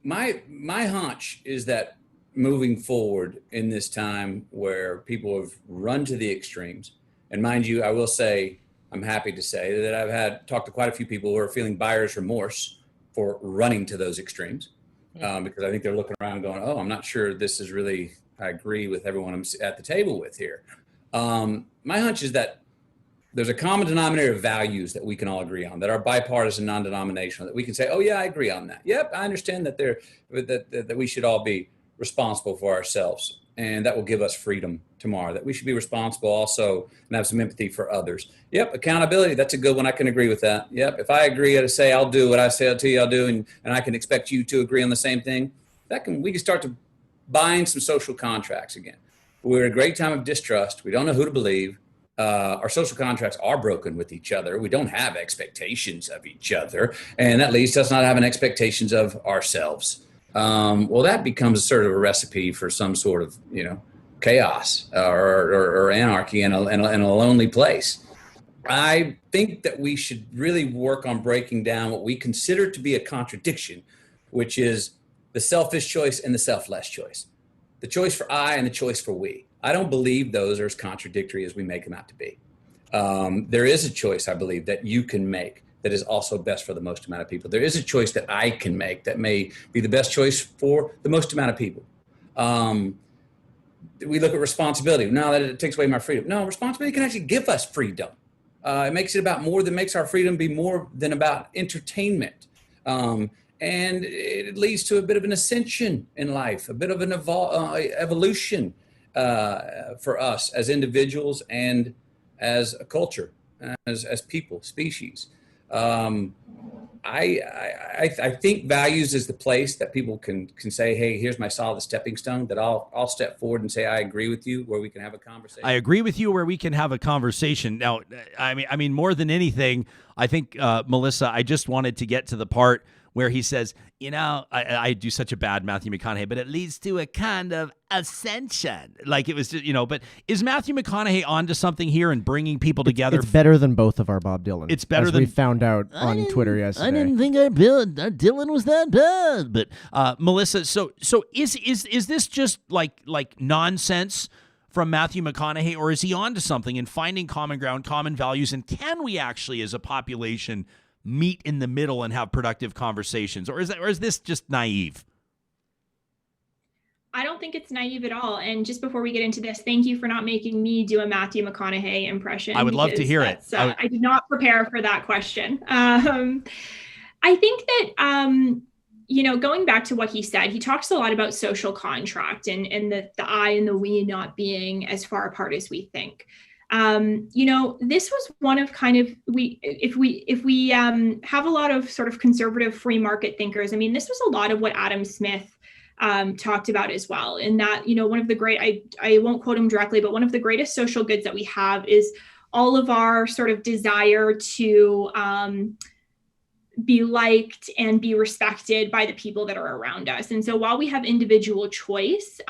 My hunch is that moving forward in this time where people have run to the extremes, and mind you, I will say, I'm happy to say that I've talked to quite a few people who are feeling buyer's remorse for running to those extremes, because I think they're looking around going, oh, I'm not sure this is really, I agree with everyone I'm at the table with here. My hunch is that there's a common denominator of values that we can all agree on, that are bipartisan, non-denominational, that we can say, oh yeah, I agree on that. Yep, I understand that that we should all be responsible for ourselves, and that will give us freedom tomorrow, that we should be responsible also and have some empathy for others. Yep, accountability, that's a good one. I can agree with that. Yep, if I agree to say I'll do what I say I'll tell you I'll do, and I can expect you to agree on the same thing, we can start to bind some social contracts again. We're in a great time of distrust. We don't know who to believe. Our social contracts are broken with each other. We don't have expectations of each other, and that leads to us not having expectations of ourselves. Well, that becomes sort of a recipe for some sort of, chaos or anarchy in a lonely place. I think that we should really work on breaking down what we consider to be a contradiction, which is the selfish choice and the selfless choice, the choice for I and the choice for we. I don't believe those are as contradictory as we make them out to be. There is a choice, I believe, that you can make that is also best for the most amount of people. There is a choice that I can make that may be the best choice for the most amount of people. We look at responsibility. No, that it takes away my freedom. No, responsibility can actually give us freedom. It makes it about more than makes our freedom be more than about entertainment. And it leads to a bit of an ascension in life, a bit of an evolution for us as individuals and as a culture, as people, species. I think values is the place that people can say, hey, here's my solid stepping stone, that I'll step forward and say, I agree with you, where we can have a conversation. I agree with you, where we can have a conversation. Now, I mean, more than anything, I think, Melissa, I just wanted to get to the part where he says, I do such a bad Matthew McConaughey, but it leads to a kind of ascension. Like it was just, but is Matthew McConaughey onto something here and bringing people together? It's better than both of our Bob Dylan. It's better than we found out on Twitter yesterday. I didn't think our Dylan was that bad. But Melissa, so is this just like nonsense from Matthew McConaughey, or is he onto something and finding common ground, common values, and can we actually, as a population, meet in the middle and have productive conversations, or is this just naive? I don't think it's naive at all. And just before we get into this, thank you for not making me do a Matthew McConaughey impression. I would love to hear it. I did not prepare for that question. I think that, going back to what he said, he talks a lot about social contract and the I and the we not being as far apart as we think. This was one of kind of, if we have a lot of sort of conservative free market thinkers, this was a lot of what Adam Smith talked about as well. And that, one of the great, I won't quote him directly, but one of the greatest social goods that we have is all of our sort of desire to be liked and be respected by the people that are around us. And so while we have individual choice,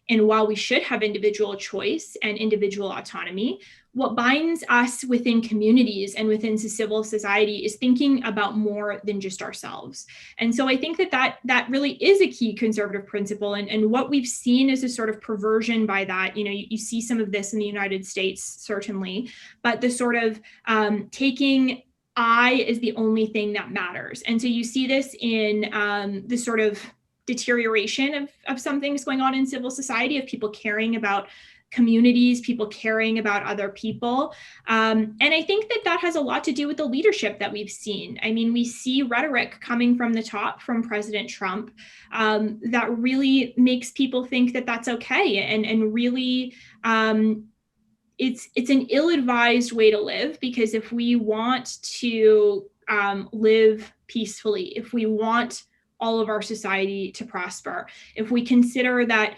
and while we should have individual choice and individual autonomy, what binds us within communities and within civil society is thinking about more than just ourselves. And so I think that really is a key conservative principle. And what we've seen is a sort of perversion by that. You see some of this in the United States, certainly, but the sort of taking I is the only thing that matters. And so you see this in the sort of deterioration of some things going on in civil society, of people caring about communities, people caring about other people. And I think that has a lot to do with the leadership that we've seen. We see rhetoric coming from the top, from President Trump, that really makes people think that that's okay. And really, it's an ill-advised way to live, because if we want to live peacefully, if we want all of our society to prosper, if we consider that,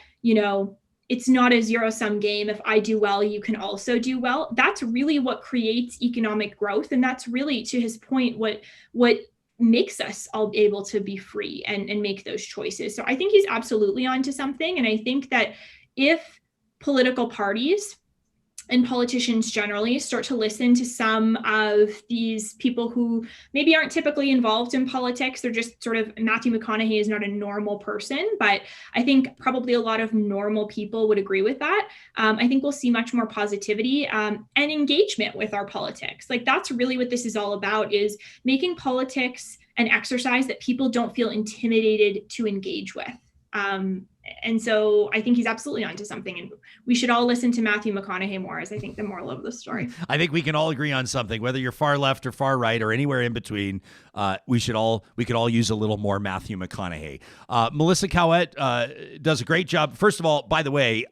it's not a zero-sum game. If I do well, you can also do well. That's really what creates economic growth. And that's really, to his point, what makes us all able to be free and make those choices. So I think he's absolutely onto something. And I think that if political parties and politicians generally start to listen to some of these people who maybe aren't typically involved in politics, they're just sort of, Matthew McConaughey is not a normal person, but I think probably a lot of normal people would agree with that. I think we'll see much more positivity and engagement with our politics. Like, that's really what this is all about, is making politics an exercise that people don't feel intimidated to engage with. And so I think he's absolutely onto something, and we should all listen to Matthew McConaughey more, is I think the moral of the story. I think we can all agree on something, whether you're far left or far right or anywhere in between. We could all use a little more Matthew McConaughey. Melissa Caouette does a great job. First of all, by the way,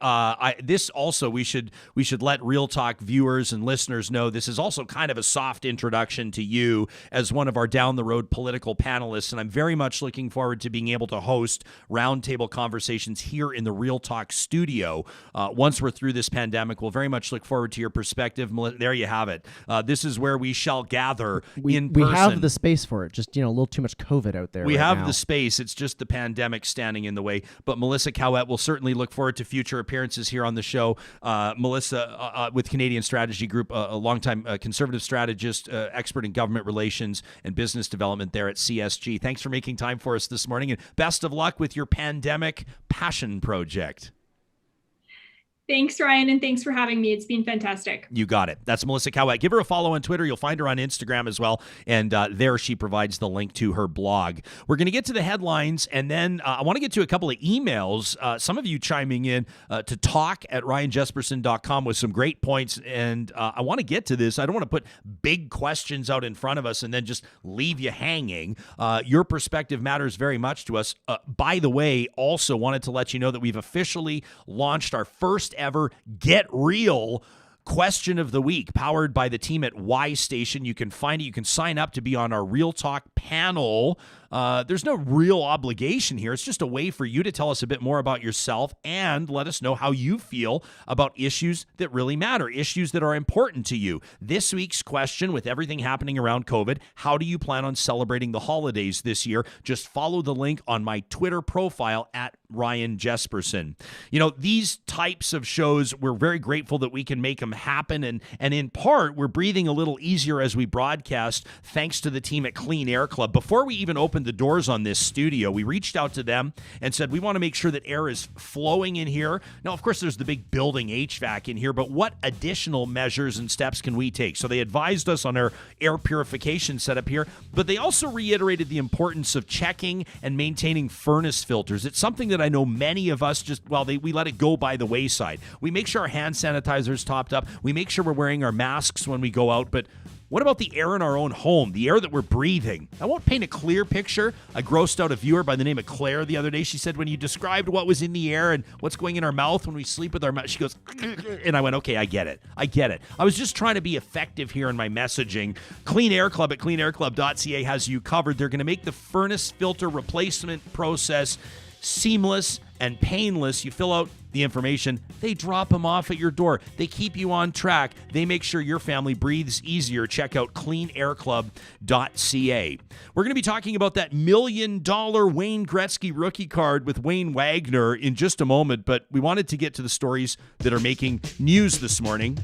we should let Real Talk viewers and listeners know this is also kind of a soft introduction to you as one of our down the road political panelists, and I'm very much looking forward to being able to host roundtable conversations here in the Real Talk studio. Once we're through this pandemic, we'll very much look forward to your perspective. There you have it. This is where we shall gather in person. We have the space for it. Just, a little too much COVID out there. We right have now. the space. It's just the pandemic standing in the way. But Melissa Caouette will certainly look forward to future appearances here on the show. Melissa, with Canadian Strategy Group, a longtime conservative strategist, expert in government relations and business development there at CSG. Thanks for making time for us this morning, and best of luck with your pandemic passion project. Thanks, Ryan, and thanks for having me. It's been fantastic. You got it. That's Melissa Caouette. Give her a follow on Twitter. You'll find her on Instagram as well, and there she provides the link to her blog. We're going to get to the headlines, and then I want to get to a couple of emails. Some of you chiming in to talk@ryanjesperson.com with some great points, and I want to get to this. I don't want to put big questions out in front of us and then just leave you hanging. Your perspective matters very much to us. By the way, also wanted to let you know that we've officially launched our first ever Get Real question of the week, powered by the team at Y Station. You can find it. You can sign up to be on our Real Talk panel. There's no real obligation here. It's just a way for you to tell us a bit more about yourself and let us know how you feel about issues that really matter, issues that are important to you. This week's question, with everything happening around COVID, how do you plan on celebrating the holidays this year? Just follow the link on my Twitter profile at Ryan Jesperson. These types of shows, we're very grateful that we can make them happen. And in part, we're breathing a little easier as we broadcast thanks to the team at Clean Air Club. Before we even opened the doors on this studio, we reached out to them and said, we want to make sure that air is flowing in here. Now, of course, there's the big building HVAC in here, but what additional measures and steps can we take? So they advised us on our air purification setup here, but they also reiterated the importance of checking and maintaining furnace filters. It's something that I know many of us we let it go by the wayside. We make sure our hand sanitizer's topped up. We make sure we're wearing our masks when we go out, but what about the air in our own home, the air that we're breathing? I won't paint a clear picture. I grossed out a viewer by the name of Claire the other day. She said when you described what was in the air and what's going in our mouth when we sleep with our mouth, she goes, and I went, okay, I get it. I was just trying to be effective here in my messaging. Clean Air Club at cleanairclub.ca has you covered. They're going to make the furnace filter replacement process seamless and painless. You fill out the information, they drop them off at your door. They keep you on track. They make sure your family breathes easier. Check out cleanairclub.ca. We're going to be talking about that $1 million Wayne Gretzky rookie card with Wayne Wagner in just a moment, but we wanted to get to the stories that are making news this morning.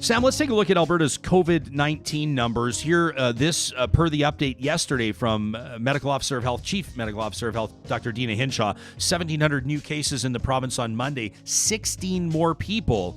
Sam, let's take a look at Alberta's COVID-19 numbers. Here, this per the update yesterday from Chief Medical Officer of Health, Dr. Dina Hinshaw. 1,700 new cases in the province on Monday. 16 more people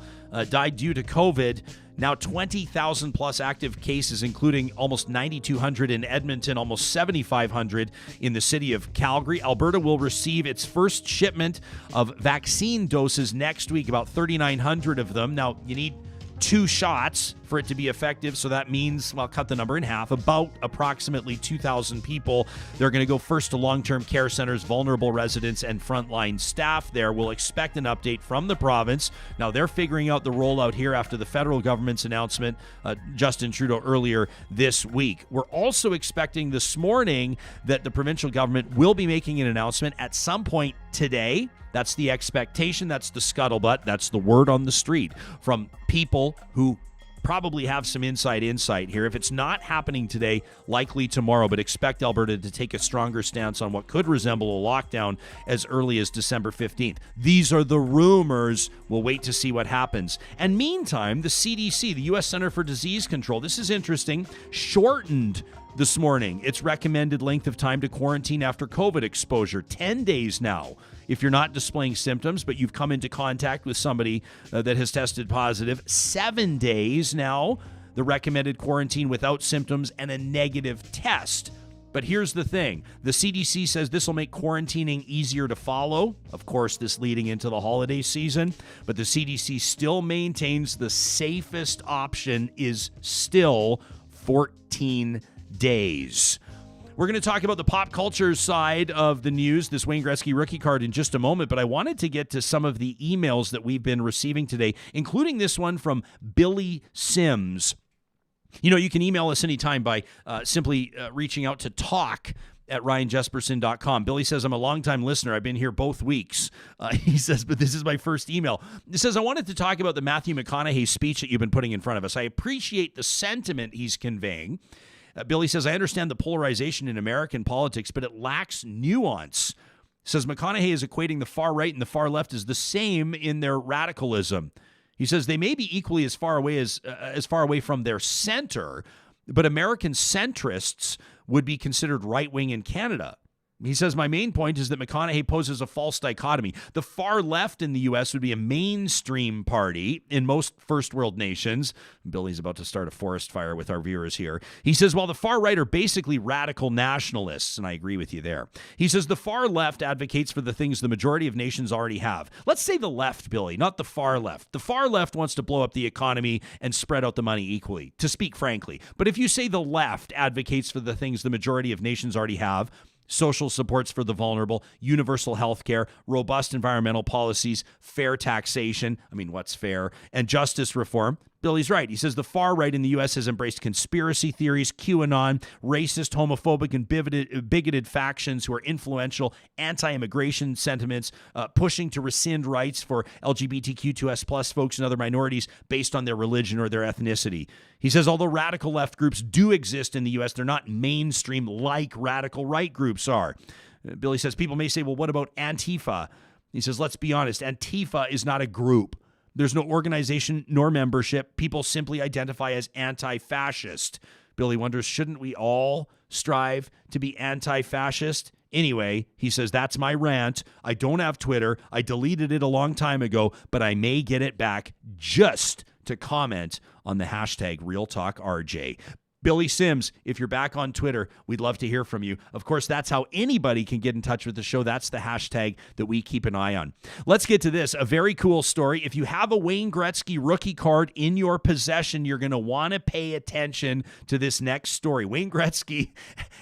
died due to COVID. Now 20,000 plus active cases, including almost 9,200 in Edmonton, almost 7,500 in the city of Calgary. Alberta will receive its first shipment of vaccine doses next week, about 3,900 of them. Now, you need 2 shots for it to be effective, so that means, cut the number in half, about approximately 2,000 people. They're going to go first to long-term care centers, vulnerable residents, and frontline staff there. We'll expect an update from the province. Now, they're figuring out the rollout here after the federal government's announcement, Justin Trudeau, earlier this week. We're also expecting this morning that the provincial government will be making an announcement at some point today. That's the expectation. That's the scuttlebutt. That's the word on the street from people who probably have some inside insight here. If it's not happening today, likely tomorrow, but expect Alberta to take a stronger stance on what could resemble a lockdown as early as December 15th. These are the rumors. We'll wait to see what happens. And meantime, the CDC, the U.S. Center for Disease Control, this is interesting, shortened this morning its recommended length of time to quarantine after COVID exposure, 10 days now. If you're not displaying symptoms, but you've come into contact with somebody that has tested positive, 7 days now, the recommended quarantine without symptoms and a negative test. But here's the thing. The CDC says this will make quarantining easier to follow. Of course, this leading into the holiday season. But the CDC still maintains the safest option is still 14 days. We're going to talk about the pop culture side of the news, this Wayne Gretzky rookie card, in just a moment, but I wanted to get to some of the emails that we've been receiving today, including this one from Billy Sims. You know, you can email us anytime by simply reaching out to talk@ryanjesperson.com. Billy says, I'm a longtime listener. I've been here both weeks. He says, but this is my first email. He says, I wanted to talk about the Matthew McConaughey speech that you've been putting in front of us. I appreciate the sentiment he's conveying. Billy says, I understand the polarization in American politics, but it lacks nuance. Says McConaughey is equating the far right and the far left as the same in their radicalism. He says they may be equally as far away from their center, but American centrists would be considered right-wing in Canada. He says, my main point is that McConaughey poses a false dichotomy. The far left in the U.S. would be a mainstream party in most first world nations. Billy's about to start a forest fire with our viewers here. He says, while the far right are basically radical nationalists, and I agree with you there. He says, the far left advocates for the things the majority of nations already have. Let's say the left, Billy, not the far left. The far left wants to blow up the economy and spread out the money equally, to speak frankly. But if you say the left advocates for the things the majority of nations already have, social supports for the vulnerable, universal health care, robust environmental policies, fair taxation. I mean, what's fair? And justice reform. Billy's right. He says the far right in the U.S. has embraced conspiracy theories, QAnon, racist, homophobic, and bigoted factions who are influential, anti-immigration sentiments, pushing to rescind rights for LGBTQ2S plus folks and other minorities based on their religion or their ethnicity. He says although radical left groups do exist in the U.S., they're not mainstream like radical right groups are. Billy says people may say, well, what about Antifa? He says, let's be honest, Antifa is not a group. There's no organization nor membership. People simply identify as anti-fascist. Billy wonders, shouldn't we all strive to be anti-fascist? Anyway, he says, that's my rant. I don't have Twitter. I deleted it a long time ago, but I may get it back just to comment on the hashtag RealTalkRJ. Billy Sims, if you're back on Twitter, we'd love to hear from you. Of course, that's how anybody can get in touch with the show. That's the hashtag that we keep an eye on. Let's get to this. A very cool story. If you have a Wayne Gretzky rookie card in your possession, you're going to want to pay attention to this next story. Wayne Gretzky,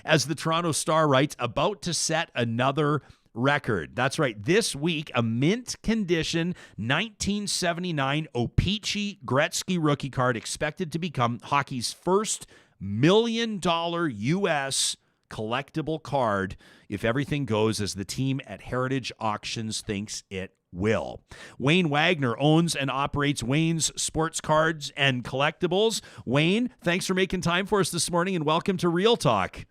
as the Toronto Star writes, about to set another record. That's right. This week, a mint condition 1979 O-Pee-Chee Gretzky rookie card expected to become hockey's first $1 million US collectible card if everything goes as the team at Heritage Auctions thinks it will. Wayne Wagner owns and operates Wayne's Sports Cards and Collectibles. Wayne, thanks for making time for us this morning and welcome to Real Talk.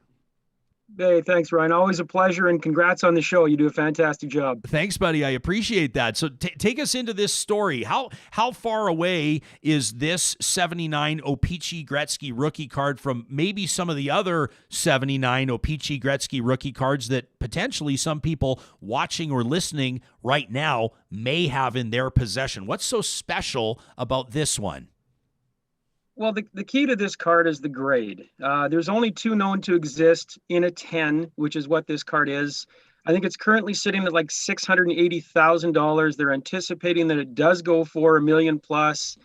Hey, thanks, Ryan. Always a pleasure, and congrats on the show. You do a fantastic job. Thanks, buddy. I appreciate that. So take us into this story. How far away is this 79 O-Pee-Chee Gretzky rookie card from maybe some of the other 79 O-Pee-Chee Gretzky rookie cards that potentially some people watching or listening right now may have in their possession? What's so special about this one? Well, the key to this card is the grade. There's only two known to exist in a 10, which is what this card is. I think it's currently sitting at like $680,000. They're anticipating that it does go for $1 million plus.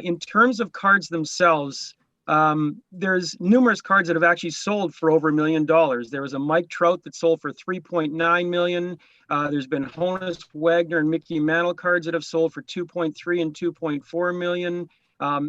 In terms of cards themselves, there's numerous cards that have actually sold for over $1 million. There was a Mike Trout that sold for $3.9 million. There's been Honus, Wagner, and Mickey Mantle cards that have sold for $2.3 and $2.4 million.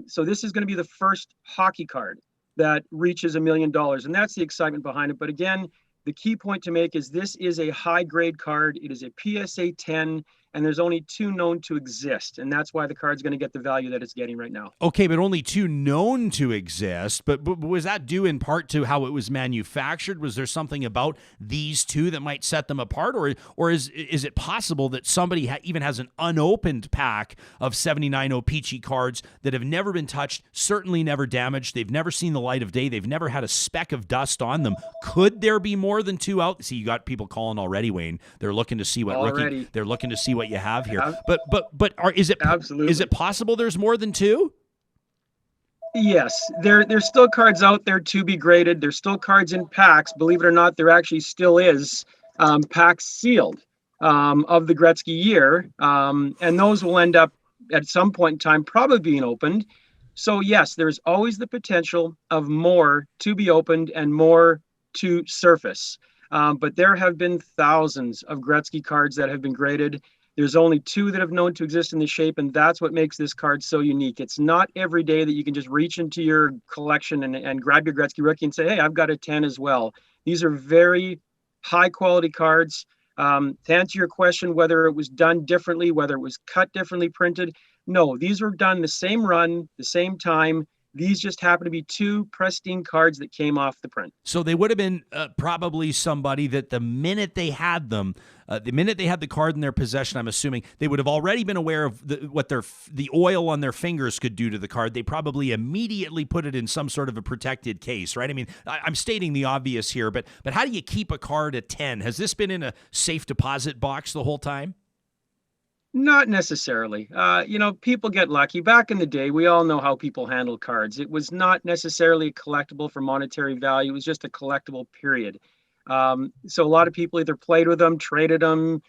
So this is going to be the first hockey card that reaches $1 million, and that's the excitement behind it. But again, the key point to make is this is a high grade card. It is a PSA 10, and there's only two known to exist, and that's why the card's going to get the value that it's getting right now. Okay, but only two known to exist. But was that due in part to how it was manufactured? Was there something about these two that might set them apart, or is it possible that somebody even has an unopened pack of 79 O-Pee-Chee cards that have never been touched, certainly never damaged, they've never seen the light of day, they've never had a speck of dust on them? Could there be more than two out? See, you got people calling already, Wayne. They're looking to see what rookie. They're looking to see what you have here. But is it absolutely, is it possible there's more than two? Yes, there's still cards out there to be graded. There's still cards in packs. Believe it or not, there actually still is packs sealed of the Gretzky year. And those will end up at some point in time probably being opened. So yes, there's always the potential of more to be opened and more to surface. But there have been thousands of Gretzky cards that have been graded. There's only 2 that have known to exist in this shape, and that's what makes this card so unique. It's not every day that you can just reach into your collection and grab your Gretzky rookie and say, hey, I've got a 10 as well. These are very high quality cards. To answer your question, whether it was done differently, whether it was cut differently, printed, no, these were done the same run, the same time. These just happen to be 2 pristine cards that came off the print. So they would have been probably somebody that the minute they had them, the minute they had the card in their possession, I'm assuming they would have already been aware of what the oil on their fingers could do to the card. They probably immediately put it in some sort of a protected case, right? I mean, I'm stating the obvious here, but how do you keep a card at 10? Has this been in a safe deposit box the whole time? Not necessarily. People get lucky. Back in the day, we all know how people handle cards. It was not necessarily a collectible for monetary value. It was just a collectible, period. So a lot of people either played with them, traded them,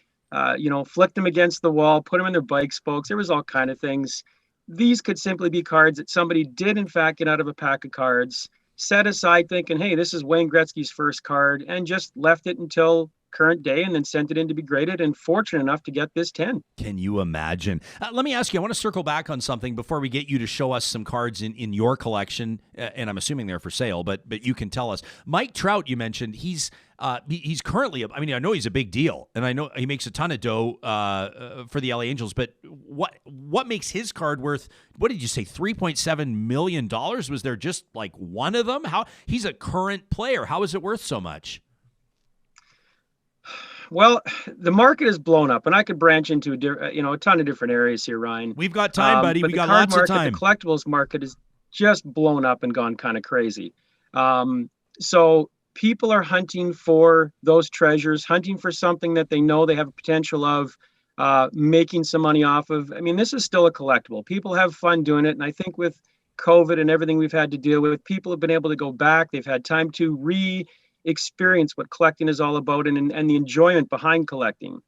flicked them against the wall, put them in their bike spokes. There was all kind of things. These could simply be cards that somebody did, in fact, get out of a pack of cards, set aside thinking, hey, this is Wayne Gretzky's first card, and just left it until current day and then sent it in to be graded, and fortunate enough to get this 10. Can you imagine? Let me ask you, I want to circle back on something before we get you to show us some cards in your collection, and I'm assuming they're for sale, but you can tell us. Mike Trout, you mentioned, he's currently, I know he's a big deal, and I know he makes a ton of dough for the LA Angels, but what makes his card worth, what did you say, $3.7 million? Was there just like one of them? How he's a current player. How is it worth so much? Well, the market is blown up, and I could branch into a ton of different areas here, Ryan. We've got time, buddy. We got lots of time. The collectibles market is just blown up and gone kind of crazy. So people are hunting for those treasures, hunting for something that they know they have a potential of making some money off of. I mean, this is still a collectible. People have fun doing it, and I think with COVID and everything we've had to deal with, people have been able to go back. They've had time to experience what collecting is all about and the enjoyment behind collecting.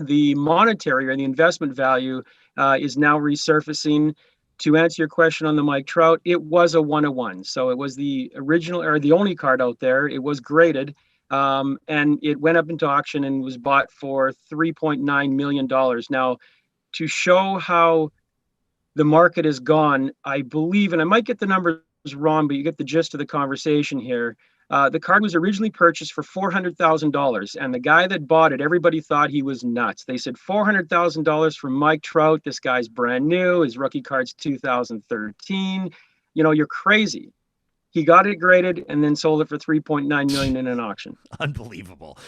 The monetary or the investment value is now resurfacing. To answer your question on the Mike Trout, it was a 1-of-1. So it was the original or the only card out there. It was graded and it went up into auction and was bought for $3.9 million. Now, to show how the market has gone, I believe, and I might get the numbers wrong, but you get the gist of the conversation here. The card was originally purchased for $400,000, and the guy that bought it, everybody thought he was nuts. They said $400,000 for Mike Trout. This guy's brand new. His rookie card's 2013. You're crazy. He got it graded and then sold it for $3.9 million in an auction. Unbelievable.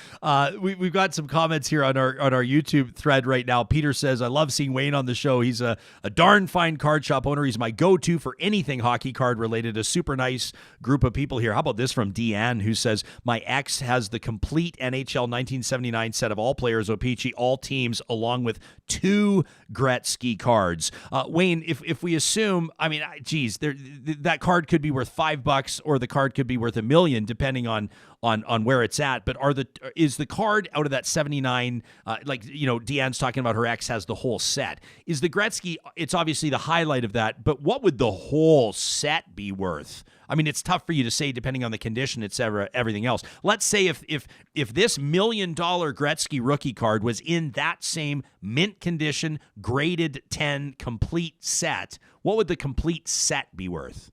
We've got some comments here on our YouTube thread right now. Peter says, I love seeing Wayne on the show. He's a darn fine card shop owner. He's my go-to for anything hockey card related. A super nice group of people here. How about this from Deanne, who says, my ex has the complete NHL 1979 set of all players, O-Pee-Chee, all teams, along with 2 Gretzky cards. Wayne, if we assume, that card could be worth $5 or the card could be worth $1 million, depending on where it's at. But is the card out of that 79, Deanne's talking about her ex has the whole set. Is the Gretzky, it's obviously the highlight of that, but what would the whole set be worth? I mean, it's tough for you to say depending on the condition, etc., everything else. Let's say if this $1 million Gretzky rookie card was in that same mint condition, graded 10 complete set, what would the complete set be worth?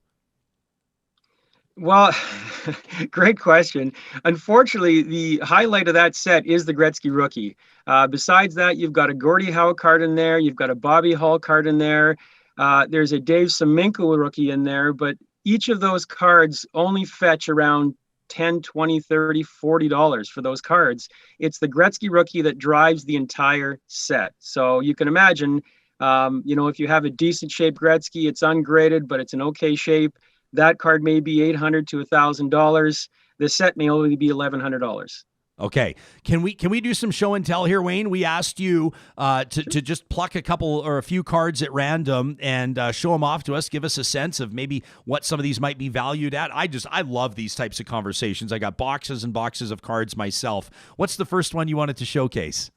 Well, great question. Unfortunately, the highlight of that set is the Gretzky rookie. Besides that, you've got a Gordie Howe card in there. You've got a Bobby Hull card in there. There's a Dave Semenko rookie in there, but each of those cards only fetch around $10, $20, $30, $40 for those cards. It's the Gretzky rookie that drives the entire set. So you can imagine, if you have a decent shaped Gretzky, it's ungraded, but it's an okay shape. That card may be $800 to $1,000. The set may only be $1,100. Okay. Can we do some show and tell here, Wayne? We asked you to just pluck a couple or a few cards at random and show them off to us. Give us a sense of maybe what some of these might be valued at. I love these types of conversations. I got boxes and boxes of cards myself. What's the first one you wanted to showcase?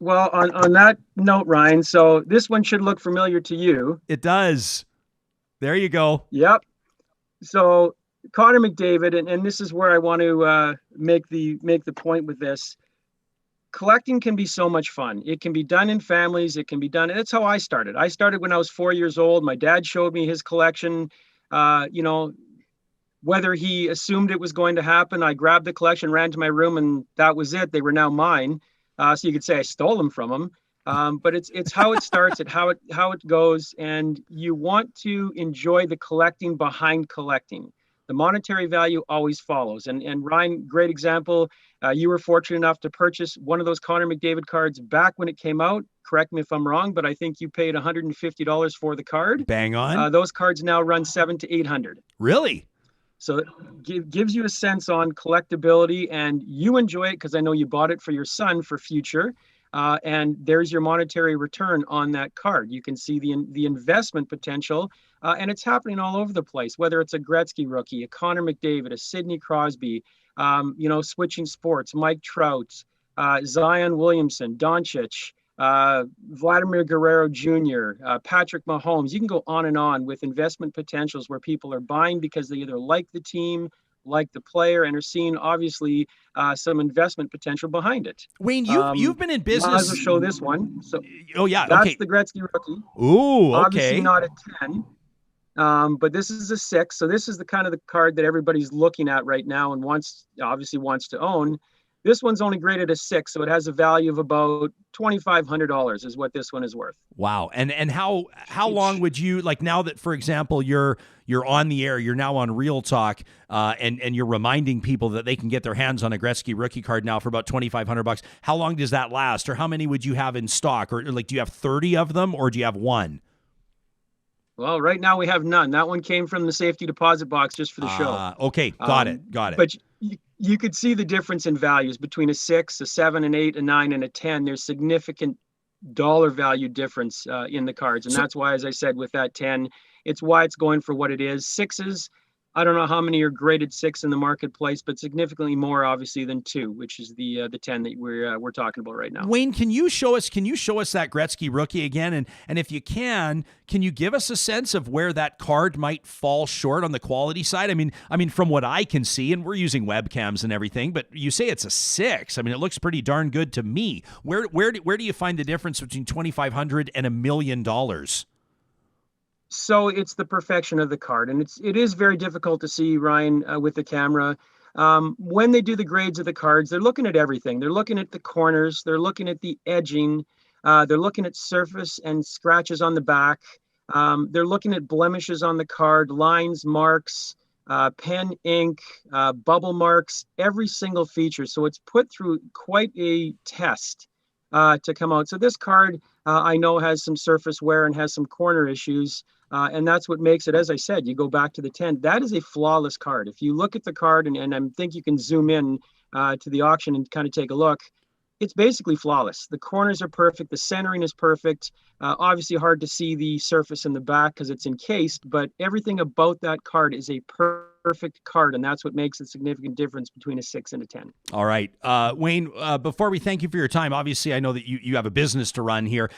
Well, on that note, Ryan, so this one should look familiar to you. It does. There you go. Yep. So Connor McDavid, and this is where I want to make the point with this. Collecting can be so much fun. It can be done in families. It can be done. That's how I started. I started when I was 4 years old. My dad showed me his collection. Whether he assumed it was going to happen, I grabbed the collection, ran to my room, and that was it. They were now mine. So you could say I stole them from him. But it's how it starts, how it goes, and you want to enjoy the collecting behind collecting. The monetary value always follows. And Ryan, great example. You were fortunate enough to purchase one of those Connor McDavid cards back when it came out. Correct me if I'm wrong, but I think you paid $150 for the card. Bang on. Those cards now run $700 to $800. Really? So it gives you a sense on collectability, and you enjoy it because I know you bought it for your son for future. And there's your monetary return on that card. You can see the investment potential, and it's happening all over the place, whether it's a Gretzky rookie, a Connor McDavid, a Sidney Crosby, switching sports, Mike Trout, Zion Williamson, Doncic, Vladimir Guerrero Jr., Patrick Mahomes. You can go on and on with investment potentials where people are buying because they either like the team, like the player, and are seeing obviously some investment potential behind it. Wayne, you've been in business. Might as well show this one. So that's okay. The Gretzky rookie. Ooh, okay. Obviously not a 10, but this is a 6. So this is the kind of the card that everybody's looking at right now and wants to own. This one's only graded a 6, so it has a value of about $2,500 is what this one is worth. Wow. And how long would you, like, now that, for example, you're on the air, you're now on Real Talk, and you're reminding people that they can get their hands on a Gretzky rookie card now for about $2,500. How long does that last, or how many would you have in stock, or like, do you have 30 of them, or do you have one? Well, right now we have none. That one came from the safety deposit box just for the show. Okay, got it. But you could see the difference in values between a 6, a 7, an 8, a 9, and a 10. There's significant dollar value difference in the cards. And that's why, as I said, with that 10, it's why it's going for what it is. 6s, I don't know how many are graded 6 in the marketplace, but significantly more, obviously, than 2, which is the 10 that we're talking about right now. Wayne, can you show us that Gretzky rookie again? And if you can you give us a sense of where that card might fall short on the quality side? I mean, from what I can see, and we're using webcams and everything, but you say it's a 6. I mean, it looks pretty darn good to me. Where do you find the difference between $2,500 and $1 million? So it's the perfection of the card, and it is very difficult to see, Ryan, with the camera. When they do the grades of the cards, they're looking at everything. They're looking at the corners, they're looking at the edging, they're looking at surface and scratches on the back. They're looking at blemishes on the card, lines, marks, pen, ink, bubble marks, every single feature. So it's put through quite a test to come out. So this card, I know, has some surface wear and has some corner issues. And that's what makes it, as I said, you go back to the 10. That is a flawless card. If you look at the card, and I think you can zoom in to the auction and kind of take a look, it's basically flawless. The corners are perfect. The centering is perfect. Obviously hard to see the surface in the back because it's encased, but everything about that card is a perfect card, and that's what makes a significant difference between a 6 and a 10. All right. Wayne, before we thank you for your time, obviously I know that you have a business to run here.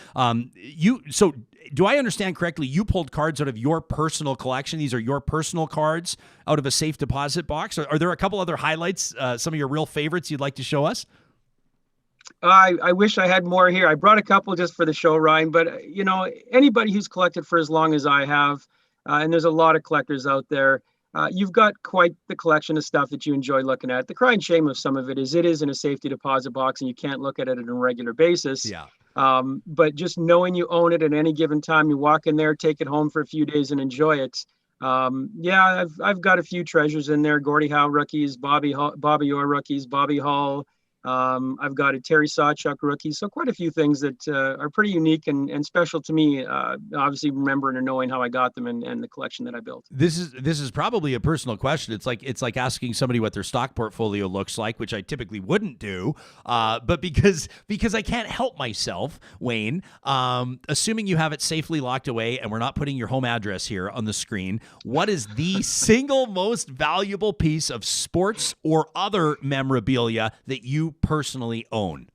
So do I understand correctly, you pulled cards out of your personal collection? These are your personal cards out of a safe deposit box? Are there a couple other highlights, some of your real favorites you'd like to show us? I wish I had more here. I brought a couple just for the show, Ryan, but anybody who's collected for as long as I have, and there's a lot of collectors out there, you've got quite the collection of stuff that you enjoy looking at. The crying shame of some of it is in a safety deposit box and you can't look at it on a regular basis. Yeah. But just knowing you own it at any given time, you walk in there, take it home for a few days and enjoy it. I've got a few treasures in there. Gordie Howe rookies, Bobby Orr rookies, Bobby Hall, I've got a Terry Sawchuk rookie. So quite a few things that are pretty unique and special to me, obviously remembering and knowing how I got them and the collection that I built. This is probably a personal question. It's like asking somebody what their stock portfolio looks like, which I typically wouldn't do. But because I can't help myself, Wayne, assuming you have it safely locked away and we're not putting your home address here on the screen, what is the single most valuable piece of sports or other memorabilia that you personally own?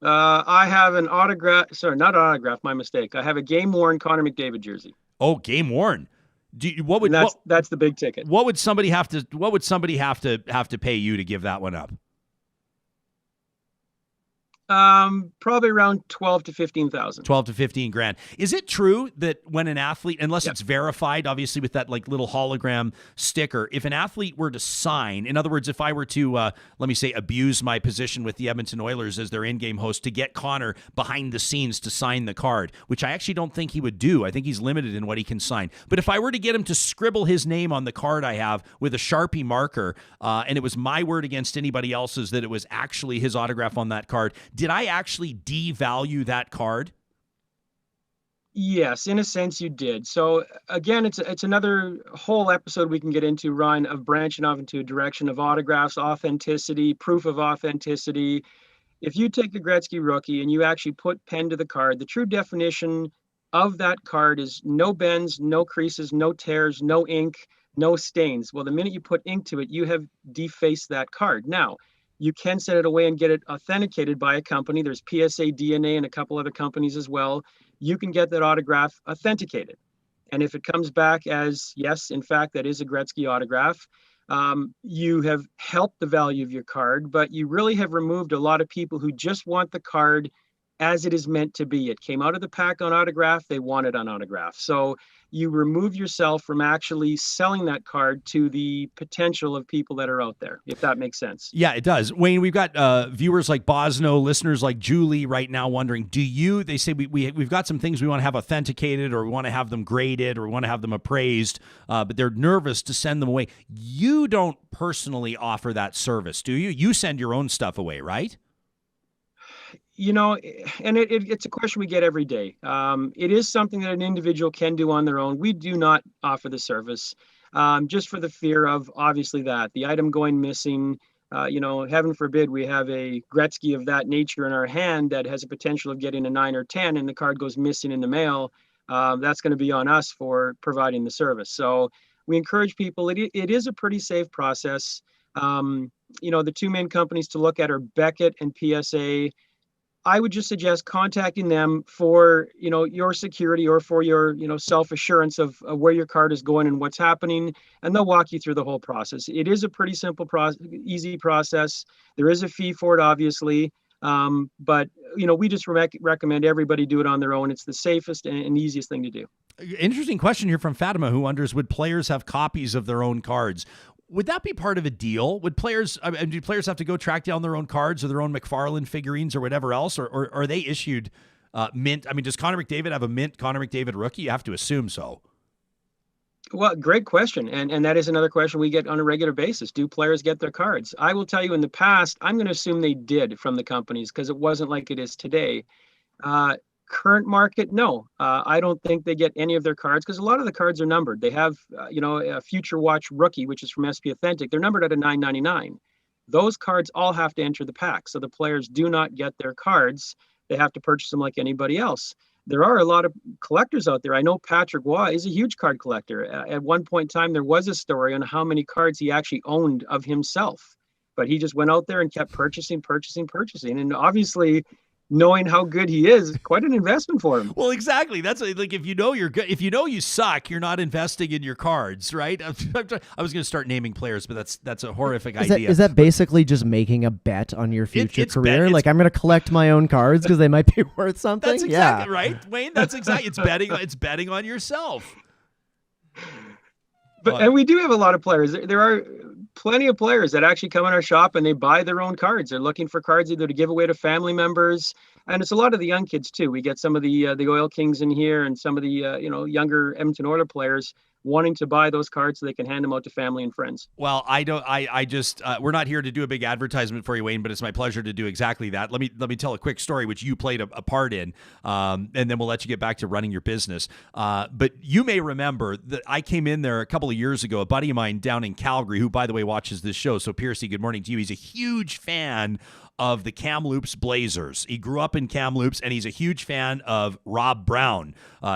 I have an autograph. Sorry, not an autograph. My mistake. I have a game-worn Connor McDavid jersey. Oh, game worn. That's the big ticket. What would somebody have to pay you to give that one up? Probably around 12 to 15,000. 12 to 15 grand. Is it true that when an athlete, unless it's verified, obviously with that like little hologram sticker, if an athlete were to sign, in other words, if I were to, let me say, abuse my position with the Edmonton Oilers as their in-game host to get Connor behind the scenes to sign the card, which I actually don't think he would do. I think he's limited in what he can sign. But if I were to get him to scribble his name on the card I have with a Sharpie marker, and it was my word against anybody else's that it was actually his autograph on that card, did I actually devalue that card? Yes, in a sense you did. So again, it's another whole episode we can get into, Ryan, of branching off into a direction of autographs, authenticity, proof of authenticity. If you take the Gretzky rookie and you actually put pen to the card, the true definition of that card is no bends, no creases, no tears, no ink, no stains. Well, the minute you put ink to it, you have defaced that card. Now, you can send it away and get it authenticated by a company. There's PSA DNA and a couple other companies as well. You can get that autograph authenticated. And if it comes back as, yes, in fact, that is a Gretzky autograph, you have helped the value of your card, but you really have removed a lot of people who just want the card as it is meant to be. It came out of the pack on autograph. They want it on autograph. So you remove yourself from actually selling that card to the potential of people that are out there, if that makes sense. Yeah, it does. Wayne, we've got viewers like Bosno, listeners like Julie right now wondering, they say we've got some things we want to have authenticated, or we want to have them graded, or we want to have them appraised, but they're nervous to send them away. You don't personally offer that service, do you? You send your own stuff away, right? You know, and it's a question we get every day. It is something that an individual can do on their own. We do not offer the service, just for the fear of, obviously, that the item going missing. Heaven forbid we have a Gretzky of that nature in our hand that has a potential of getting a 9 or 10, and the card goes missing in the mail. That's going to be on us for providing the service. So we encourage people. It is a pretty safe process. The two main companies to look at are Beckett and PSA. I would just suggest contacting them for, your security, or for your, self-assurance of where your card is going and what's happening, and they'll walk you through the whole process. It is a pretty simple easy process. There is a fee for it, obviously, but we just recommend everybody do it on their own. It's the safest and easiest thing to do. Interesting question here from Fatima, who wonders, would players have copies of their own cards? Would that be part of a deal? Do players have to go track down their own cards or their own McFarlane figurines or whatever else? Or are they issued mint? I mean, does Connor McDavid have a mint Connor McDavid rookie? You have to assume so. Well, great question. And that is another question we get on a regular basis. Do players get their cards? I will tell you, in the past, I'm going to assume they did from the companies, because it wasn't like it is today. Current market, no. I don't think they get any of their cards, because a lot of the cards are numbered. They have, a Future Watch rookie, which is from SP Authentic. They're numbered at a 9.99. Those cards all have to enter the pack. So the players do not get their cards. They have to purchase them like anybody else. There are a lot of collectors out there. I know Patrick Waugh is a huge card collector. At one point in time, there was a story on how many cards he actually owned of himself, but he just went out there and kept purchasing. And obviously, knowing how good he is, quite an investment for him. Well, exactly. That's like, if you know you're good, if you know you suck, you're not investing in your cards, right? I was going to start naming players, but that's a horrific idea. Is that basically just making a bet on your future career? I'm going to collect my own cards because they might be worth something. That's exactly right, Wayne. That's exactly. It's betting on yourself. And we do have a lot of players. There are plenty of players that actually come in our shop and they buy their own cards. They're looking for cards either to give away to family members, and it's a lot of the young kids too. We get some of the Oil Kings in here, and some of the younger Edmonton Oilers players wanting to buy those cards so they can hand them out to family and friends. Well, we're not here to do a big advertisement for you, Wayne, but it's my pleasure to do exactly that. Let me tell a quick story, which you played a part in, and then we'll let you get back to running your business. But you may remember that I came in there a couple of years ago, a buddy of mine down in Calgary, who, by the way, watches this show. So, Piercy, good morning to you. He's a huge fan of the Kamloops Blazers. He grew up in Kamloops, and he's a huge fan of Rob Brown.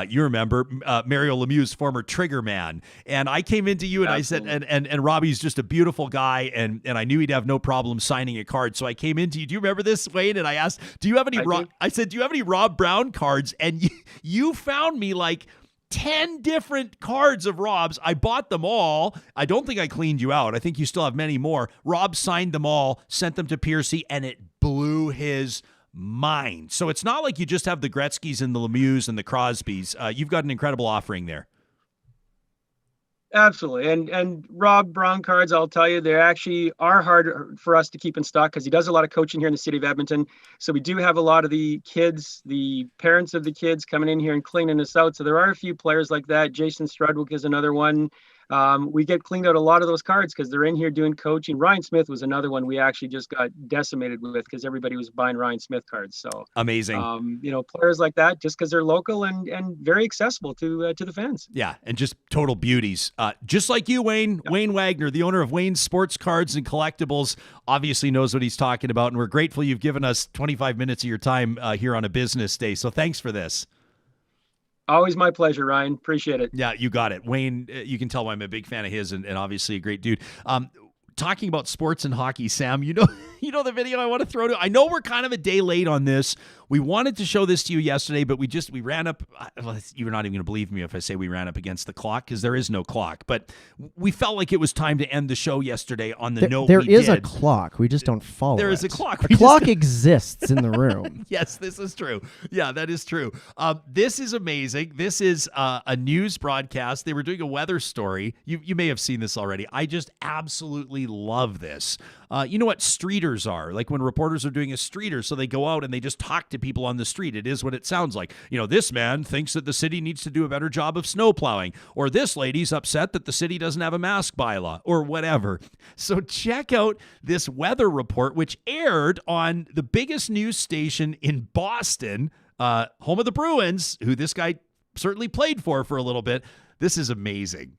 You remember Mario Lemieux's former trigger man. And I came into you and Absolutely. I said, and Robbie's just a beautiful guy, and I knew he'd have no problem signing a card. So I came into you. Do you remember this, Wayne? And I asked, do you have any I said, do you have any Rob Brown cards? And you found me like 10 different cards of Rob's. I bought them all. I don't think I cleaned you out. I think you still have many more. Rob signed them all, sent them to Piercy, and it blew his mind. So it's not like you just have the Gretzkys and the Lemieux and the Crosbys. You've got an incredible offering there. Absolutely. And Rob Brown cards, I'll tell you, they actually are hard for us to keep in stock because he does a lot of coaching here in the city of Edmonton. So we do have a lot of the kids, the parents of the kids coming in here and cleaning us out. So there are a few players like that. Jason Strudwick is another one. We get cleaned out a lot of those cards because they're in here doing coaching. Ryan Smith was another one we actually just got decimated with because everybody was buying Ryan Smith cards. So amazing. Players like that, just because they're local and very accessible to the fans. Yeah, and just total beauties. Just like you, Wayne. Yep. Wayne Wagner, the owner of Wayne Sports Cards and Collectibles, obviously knows what he's talking about, and we're grateful you've given us 25 minutes of your time here on a business day. So thanks for this. Always my pleasure, Ryan. Appreciate it. Yeah, you got it. Wayne, you can tell I'm a big fan of his and obviously a great dude. Talking about sports and hockey, Sam, you know the video I want to throw to. I know we're kind of a day late on this. We wanted to show this to you yesterday, but we ran up. You're not even going to believe me if I say we ran up against the clock because there is no clock. But we felt like it was time to end the show yesterday on the note. There is a clock. We just don't follow it. There is a clock. A clock exists in the room. Yes, this is true. Yeah, that is true. This is amazing. This is a news broadcast. They were doing a weather story. You may have seen this already. I just absolutely love this. You know what streeters are? Like when reporters are doing a streeter, so they go out and they just talk to people on the street. It is what it sounds like. This man thinks that the city needs to do a better job of snow plowing, or this lady's upset that the city doesn't have a mask bylaw, or whatever. So check out this weather report, which aired on the biggest news station in Boston, home of the Bruins, who this guy certainly played for a little bit. This is amazing.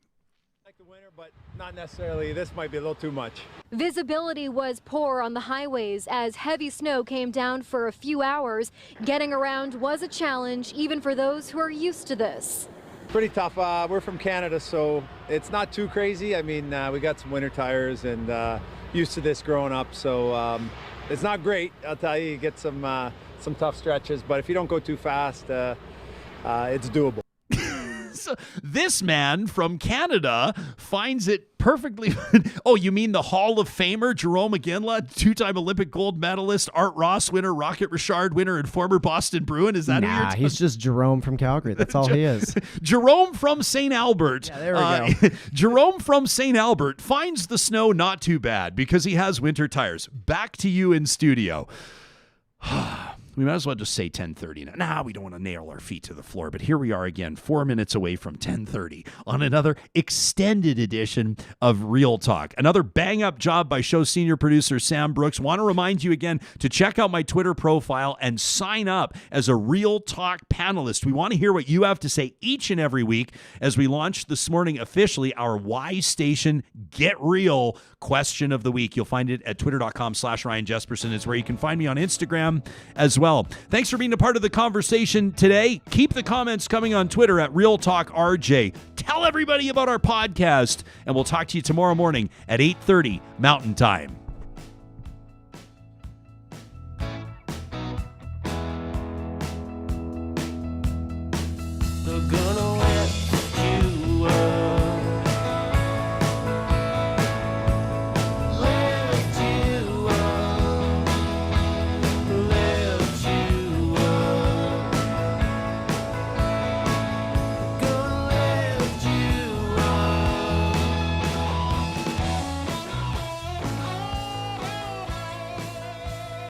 But not necessarily. This might be a little too much. Visibility was poor on the highways as heavy snow came down for a few hours. Getting around was a challenge, even for those who are used to this. Pretty tough. We're from Canada, so it's not too crazy. I mean, we got some winter tires and used to this growing up, so it's not great. I'll tell you, you get some tough stretches, but if you don't go too fast, it's doable. So this man from Canada finds it perfectly. Oh, you mean the Hall of Famer, Jerome McGinley, two-time Olympic gold medalist, Art Ross winner, Rocket Richard winner, and former Boston Bruin? Is that who you're he's just Jerome from Calgary. That's all he is. Jerome from St. Albert. Yeah, there we go. Jerome from St. Albert finds the snow not too bad because he has winter tires. Back to you in studio. We might as well just say 10:30 now. We don't want to nail our feet to the floor, but here we are again, 4 minutes away from 10:30 on another extended edition of Real Talk. Another bang-up job by show senior producer Sam Brooks. Want to remind you again to check out my Twitter profile and sign up as a Real Talk panelist. We want to hear what you have to say each and every week as we launch this morning officially our Y Station Get Real question of the week. You'll find it at twitter.com/Ryan Jesperson. It's where you can find me on Instagram as well. Thanks for being a part of the conversation today. Keep the comments coming on Twitter at Real Talk RJ. Tell everybody about our podcast, and we'll talk to you tomorrow morning at 8:30 Mountain Time.